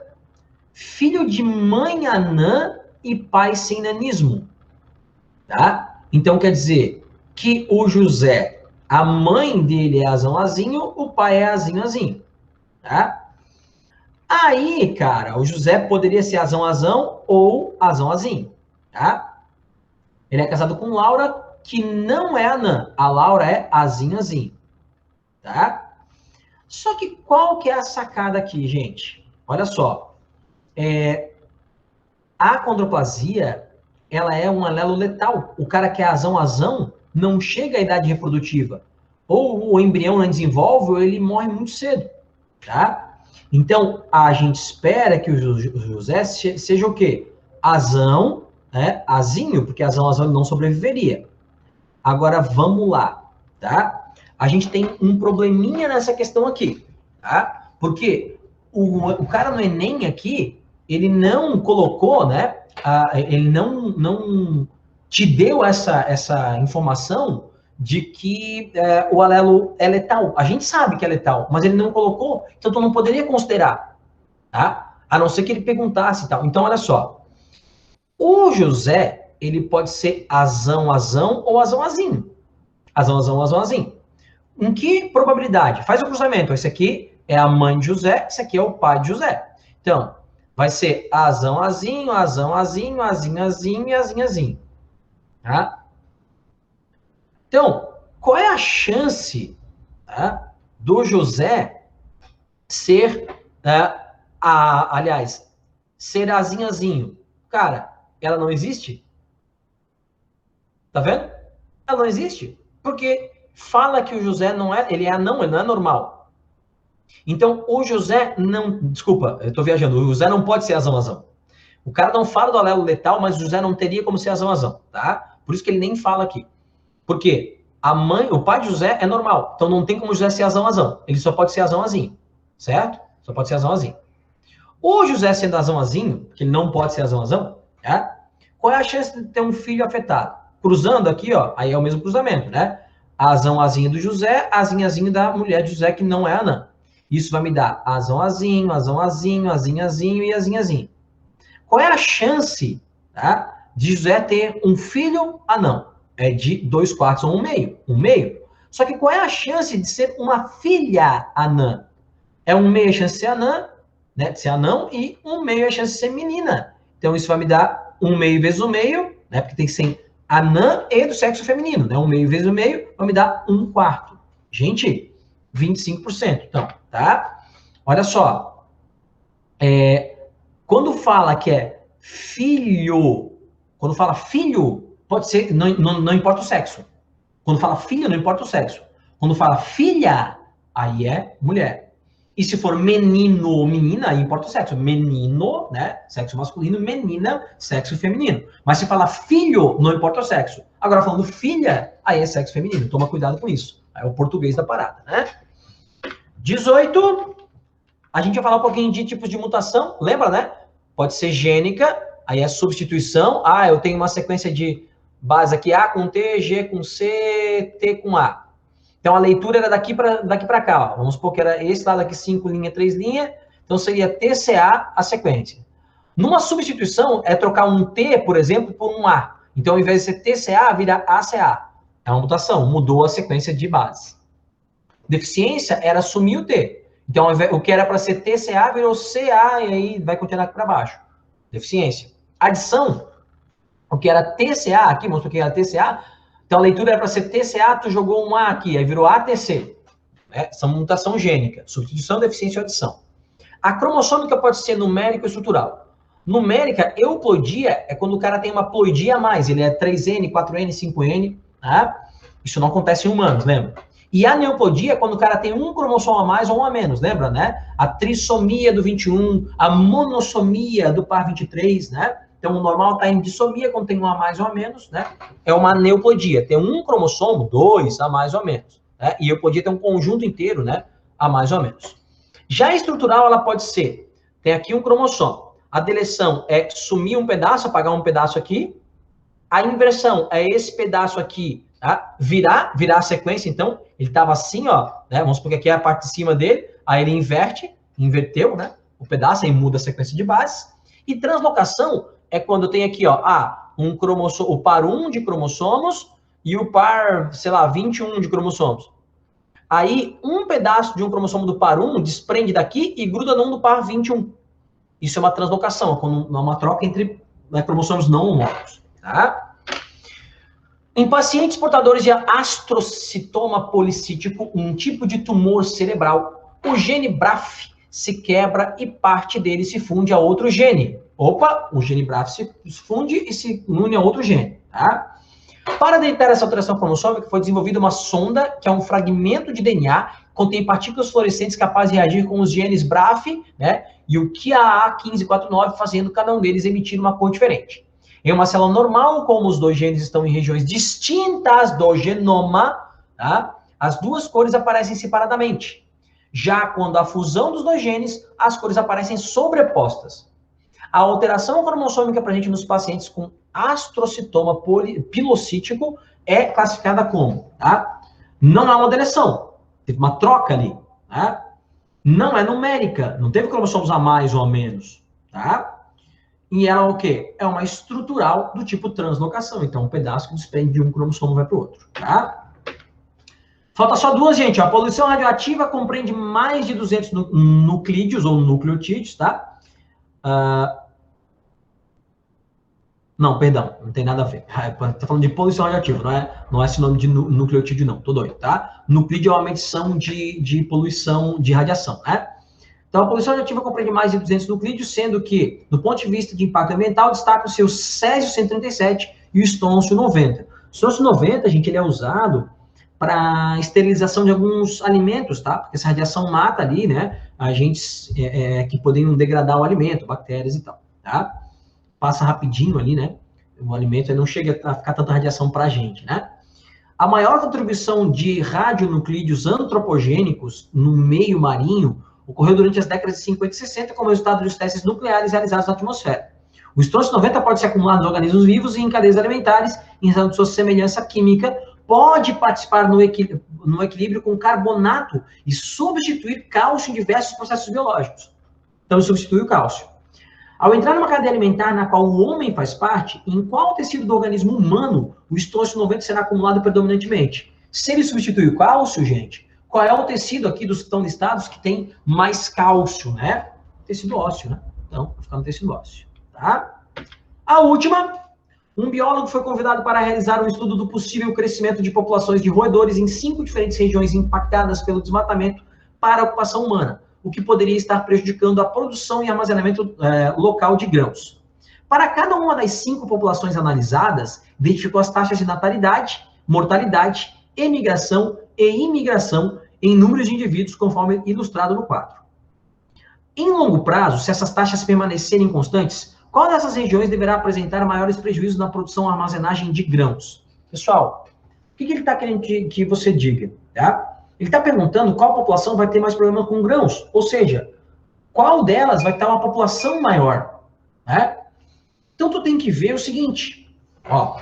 filho de mãe anã e pai sem nanismo, tá? Então, quer dizer que o José, a mãe dele é azão, azinho, o pai é azinho, azinho, tá? Aí, cara, o José poderia ser azão, azão ou azão, azinho, tá? Ele é casado com Laura, que não é anã. A Laura é azinho, azinho, tá? Só que qual que é a sacada aqui, gente? Olha só. A acondroplasia, ela é um alelo letal. O cara que é azão, azão, não chega à idade reprodutiva. Ou o embrião não desenvolve, ou ele morre muito cedo, tá? Então, a gente espera que o José seja o quê? Azão, né? Azinho, porque azão, azão ele não sobreviveria. Agora, vamos lá, tá? A gente tem um probleminha nessa questão aqui, tá? Porque o cara no Enem aqui, ele não colocou, né? Ele não te deu essa informação de que o alelo é letal. A gente sabe que é letal, mas ele não colocou, então tu não poderia considerar, tá? A não ser que ele perguntasse e tal. Então, olha só. O José, ele pode ser azão, azão ou azão, azinho. Azão, azão, azão, azinho. Em que probabilidade? Faz o cruzamento. Esse aqui é a mãe de José, esse aqui é o pai de José. Então, vai ser azão, azinho, azão, azinho, azinho, azinho e azinho, azinho. Tá? Então, qual é a chance, tá, do José ser, aliás, ser azinho? Cara, ela não existe? Tá vendo? Ela não existe. Porque fala que o José não é, ele é anão, ele não é normal. Então, o José não, desculpa, eu tô viajando, o José não pode ser azão. O cara não fala do alelo letal, mas o José não teria como ser azão, tá? Por isso que ele nem fala aqui. Por quê? O pai de José é normal, então não tem como José ser azão. Ele só pode ser azão, certo? Só pode ser azão. O José sendo azão, que ele não pode ser azão, tá? Qual é a chance de ter um filho afetado? Cruzando aqui, ó, aí é o mesmo cruzamento, né? Azão do José, azinho da mulher de José, que não é anã. Isso vai me dar azão, azinho e azinho. Qual é a chance, tá, de José ter um filho anão? É de 2/4 ou 1/2. 1/2. Só que qual é a chance de ser uma filha anã? É 1/2 a chance de ser anã, né, de ser anão, e 1/2 a chance de ser menina. Então, isso vai me dar 1/2 vezes 1/2, né, porque tem que ser anã e do sexo feminino, né, 1/2 vezes 1/2 vai me dar 1/4. Gente, 25%. Então, tá? Olha só. Quando fala que é filho, quando fala filho, pode ser, não importa o sexo. Quando fala filho, não importa o sexo. Quando fala filha, aí é mulher. E se for menino ou menina, aí importa o sexo. Menino, né? Sexo masculino, menina, sexo feminino. Mas se falar filho, não importa o sexo. Agora, falando filha, aí é sexo feminino. Toma cuidado com isso. Aí é o português da parada, né? 18. A gente vai falar um pouquinho de tipos de mutação. Lembra, né? Pode ser gênica, aí é substituição. Ah, eu tenho uma sequência de base aqui, A com T, G com C, T com A. Então, a leitura era daqui para cá. Ó. Vamos supor que era esse lado aqui, 5 linhas, 3 linhas. Então, seria TCA a sequência. Numa substituição, é trocar um T, por exemplo, por um A. Então, ao invés de ser TCA, vira ACA. É uma mutação, mudou a sequência de base. Deficiência era sumir o T. Então, o que era para ser TCA virou CA e aí vai continuar aqui para baixo. Deficiência. Adição, o que era TCA aqui, mostrou que era TCA. Então, a leitura era para ser TCA, tu jogou um A aqui, aí virou ATC. Essa mutação gênica. Substituição, deficiência ou adição. A cromossômica pode ser numérica ou estrutural. Numérica, euploidia, é quando o cara tem uma ploidia a mais. Ele é 3N, 4N, 5N. Tá? Isso não acontece em humanos, lembra? E a neoplodia é quando o cara tem um cromossomo a mais ou um a menos, lembra, né? A trissomia do 21, a monossomia do par 23, né? Então, o normal está em dissomia, quando tem um a mais ou a menos, né? É uma neoplodia. Tem um cromossomo, 2 a mais ou a menos. Né? E euplodia tem um conjunto inteiro, né? A mais ou a menos. Já a estrutural, ela pode ser, tem aqui um cromossomo. A deleção é sumir um pedaço, apagar um pedaço aqui. A inversão é esse pedaço aqui, tá? Virar a sequência, então, ele estava assim, ó, né? Vamos supor que aqui é a parte de cima dele, aí ele inverteu, né? O pedaço, aí muda a sequência de base. E translocação é quando tem aqui, ó, um cromossomo, o par 1 de cromossomos e o par, sei lá, 21 de cromossomos. Aí, um pedaço de um cromossomo do par 1 desprende daqui e gruda num do par 21. Isso é uma translocação, é uma troca entre cromossomos não homólogos, tá? Em pacientes portadores de astrocitoma policítico, um tipo de tumor cerebral, o gene BRAF se quebra e parte dele se funde a outro gene. Opa, o gene BRAF se funde e se une a outro gene, tá? Para detectar essa alteração cromossômica, foi desenvolvida uma sonda, que é um fragmento de DNA, contém partículas fluorescentes capazes de reagir com os genes BRAF, né, e o KIAA1549, fazendo cada um deles emitir uma cor diferente. Em uma célula normal, como os dois genes estão em regiões distintas do genoma, tá, as duas cores aparecem separadamente. Já quando há fusão dos dois genes, as cores aparecem sobrepostas. A alteração cromossômica presente nos pacientes com astrocitoma pilocítico é classificada como, tá? Não há uma deleção, teve uma troca ali, tá? Não é numérica, não teve cromossomos a mais ou a menos, tá? E ela é o quê? É uma estrutural do tipo translocação, então um pedaço que desprende de um cromossomo vai para o outro, tá? Falta só duas, gente. A poluição radioativa compreende mais de 200 nuclídeos ou nucleotídeos, tá? Não, perdão, não tem nada a ver. Tá falando de poluição radioativa, não é sinônimo de nucleotídeo, não. Tô doido, tá? Nuclídeo é uma medição de poluição de radiação, né? Então, a poluição radioativa compreende mais de 200 nuclídeos, sendo que, do ponto de vista de impacto ambiental, destaca-se o césio-137 e o estôncio-90. O estôncio-90, gente, ele é usado para esterilização de alguns alimentos, tá? Porque essa radiação mata ali, né, agentes que poderiam degradar o alimento, bactérias e tal, tá? Passa rapidinho ali, né? O alimento não chega a ficar tanta radiação para a gente, né? A maior contribuição de radionuclídeos antropogênicos no meio marinho ocorreu durante as décadas de 50 e 60 como resultado dos testes nucleares realizados na atmosfera. O estôncio 90 pode ser acumulado nos organismos vivos e em cadeias alimentares, em razão de sua semelhança química, pode participar no equilíbrio com carbonato e substituir cálcio em diversos processos biológicos. Então, substitui o cálcio. Ao entrar numa cadeia alimentar na qual o homem faz parte, em qual tecido do organismo humano o estôncio 90 será acumulado predominantemente? Se ele substitui o cálcio, gente, qual é o tecido aqui dos que estão listados que tem mais cálcio, né? Tecido ósseo, né? Então, vai ficar no tecido ósseo, tá? A última, um biólogo foi convidado para realizar um estudo do possível crescimento de populações de roedores em 5 diferentes regiões impactadas pelo desmatamento para a ocupação humana, o que poderia estar prejudicando a produção e armazenamento local de grãos. Para cada uma das 5 populações analisadas, identificou as taxas de natalidade, mortalidade, emigração e imigração em números de indivíduos, conforme ilustrado no quadro. Em longo prazo, se essas taxas permanecerem constantes, qual dessas regiões deverá apresentar maiores prejuízos na produção e armazenagem de grãos? Pessoal, o que ele está querendo que você diga? Tá? Ele está perguntando qual população vai ter mais problema com grãos, ou seja, qual delas vai ter uma população maior, né? Então, tu tem que ver o seguinte, ó,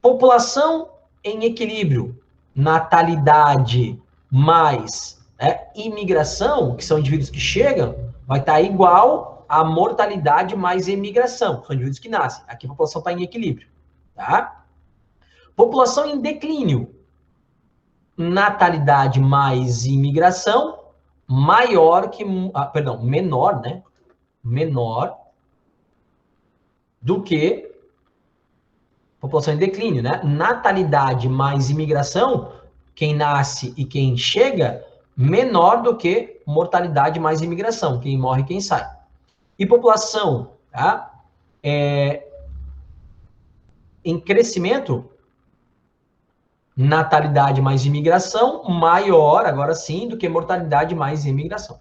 população em equilíbrio, natalidade mais imigração, que são indivíduos que chegam, vai estar igual a mortalidade mais emigração, são indivíduos que nascem. Aqui a população está em equilíbrio, tá? População em declínio, natalidade mais imigração, menor, né? Menor do que população em declínio, né? Natalidade mais imigração, quem nasce e quem chega, menor do que mortalidade mais imigração, quem morre e quem sai. E população, tá? Em crescimento, natalidade mais imigração, maior, agora sim, do que mortalidade mais imigração.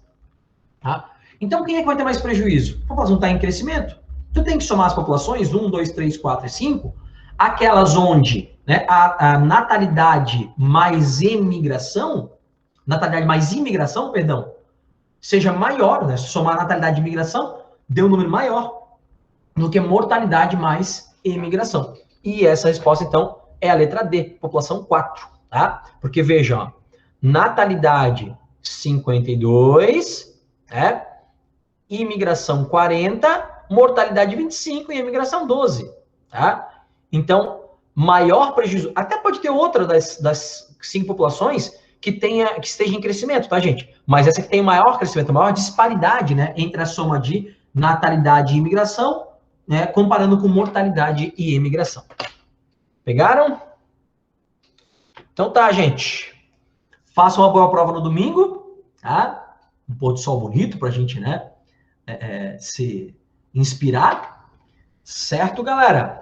Tá? Então, quem é que vai ter mais prejuízo? A população está em crescimento. Tu tem que somar as populações, 1, 2, 3, 4 e 5, aquelas onde, né, a natalidade mais imigração, seja maior, né? Se somar a natalidade de imigração, deu um número maior do que mortalidade mais imigração. E essa resposta, então, é a letra D, população 4, tá? Porque, veja, ó, natalidade 52, né? Imigração 40, mortalidade 25 e imigração 12, tá? Então, maior prejuízo, até pode ter outra das 5 populações que esteja em crescimento, tá, gente? Mas essa que tem maior crescimento, maior disparidade, né, entre a soma de natalidade e imigração, né, comparando com mortalidade e imigração. Pegaram? Então tá, gente. Façam uma boa prova no domingo, tá? Um pôr do sol bonito pra gente, né, se inspirar. Certo, galera?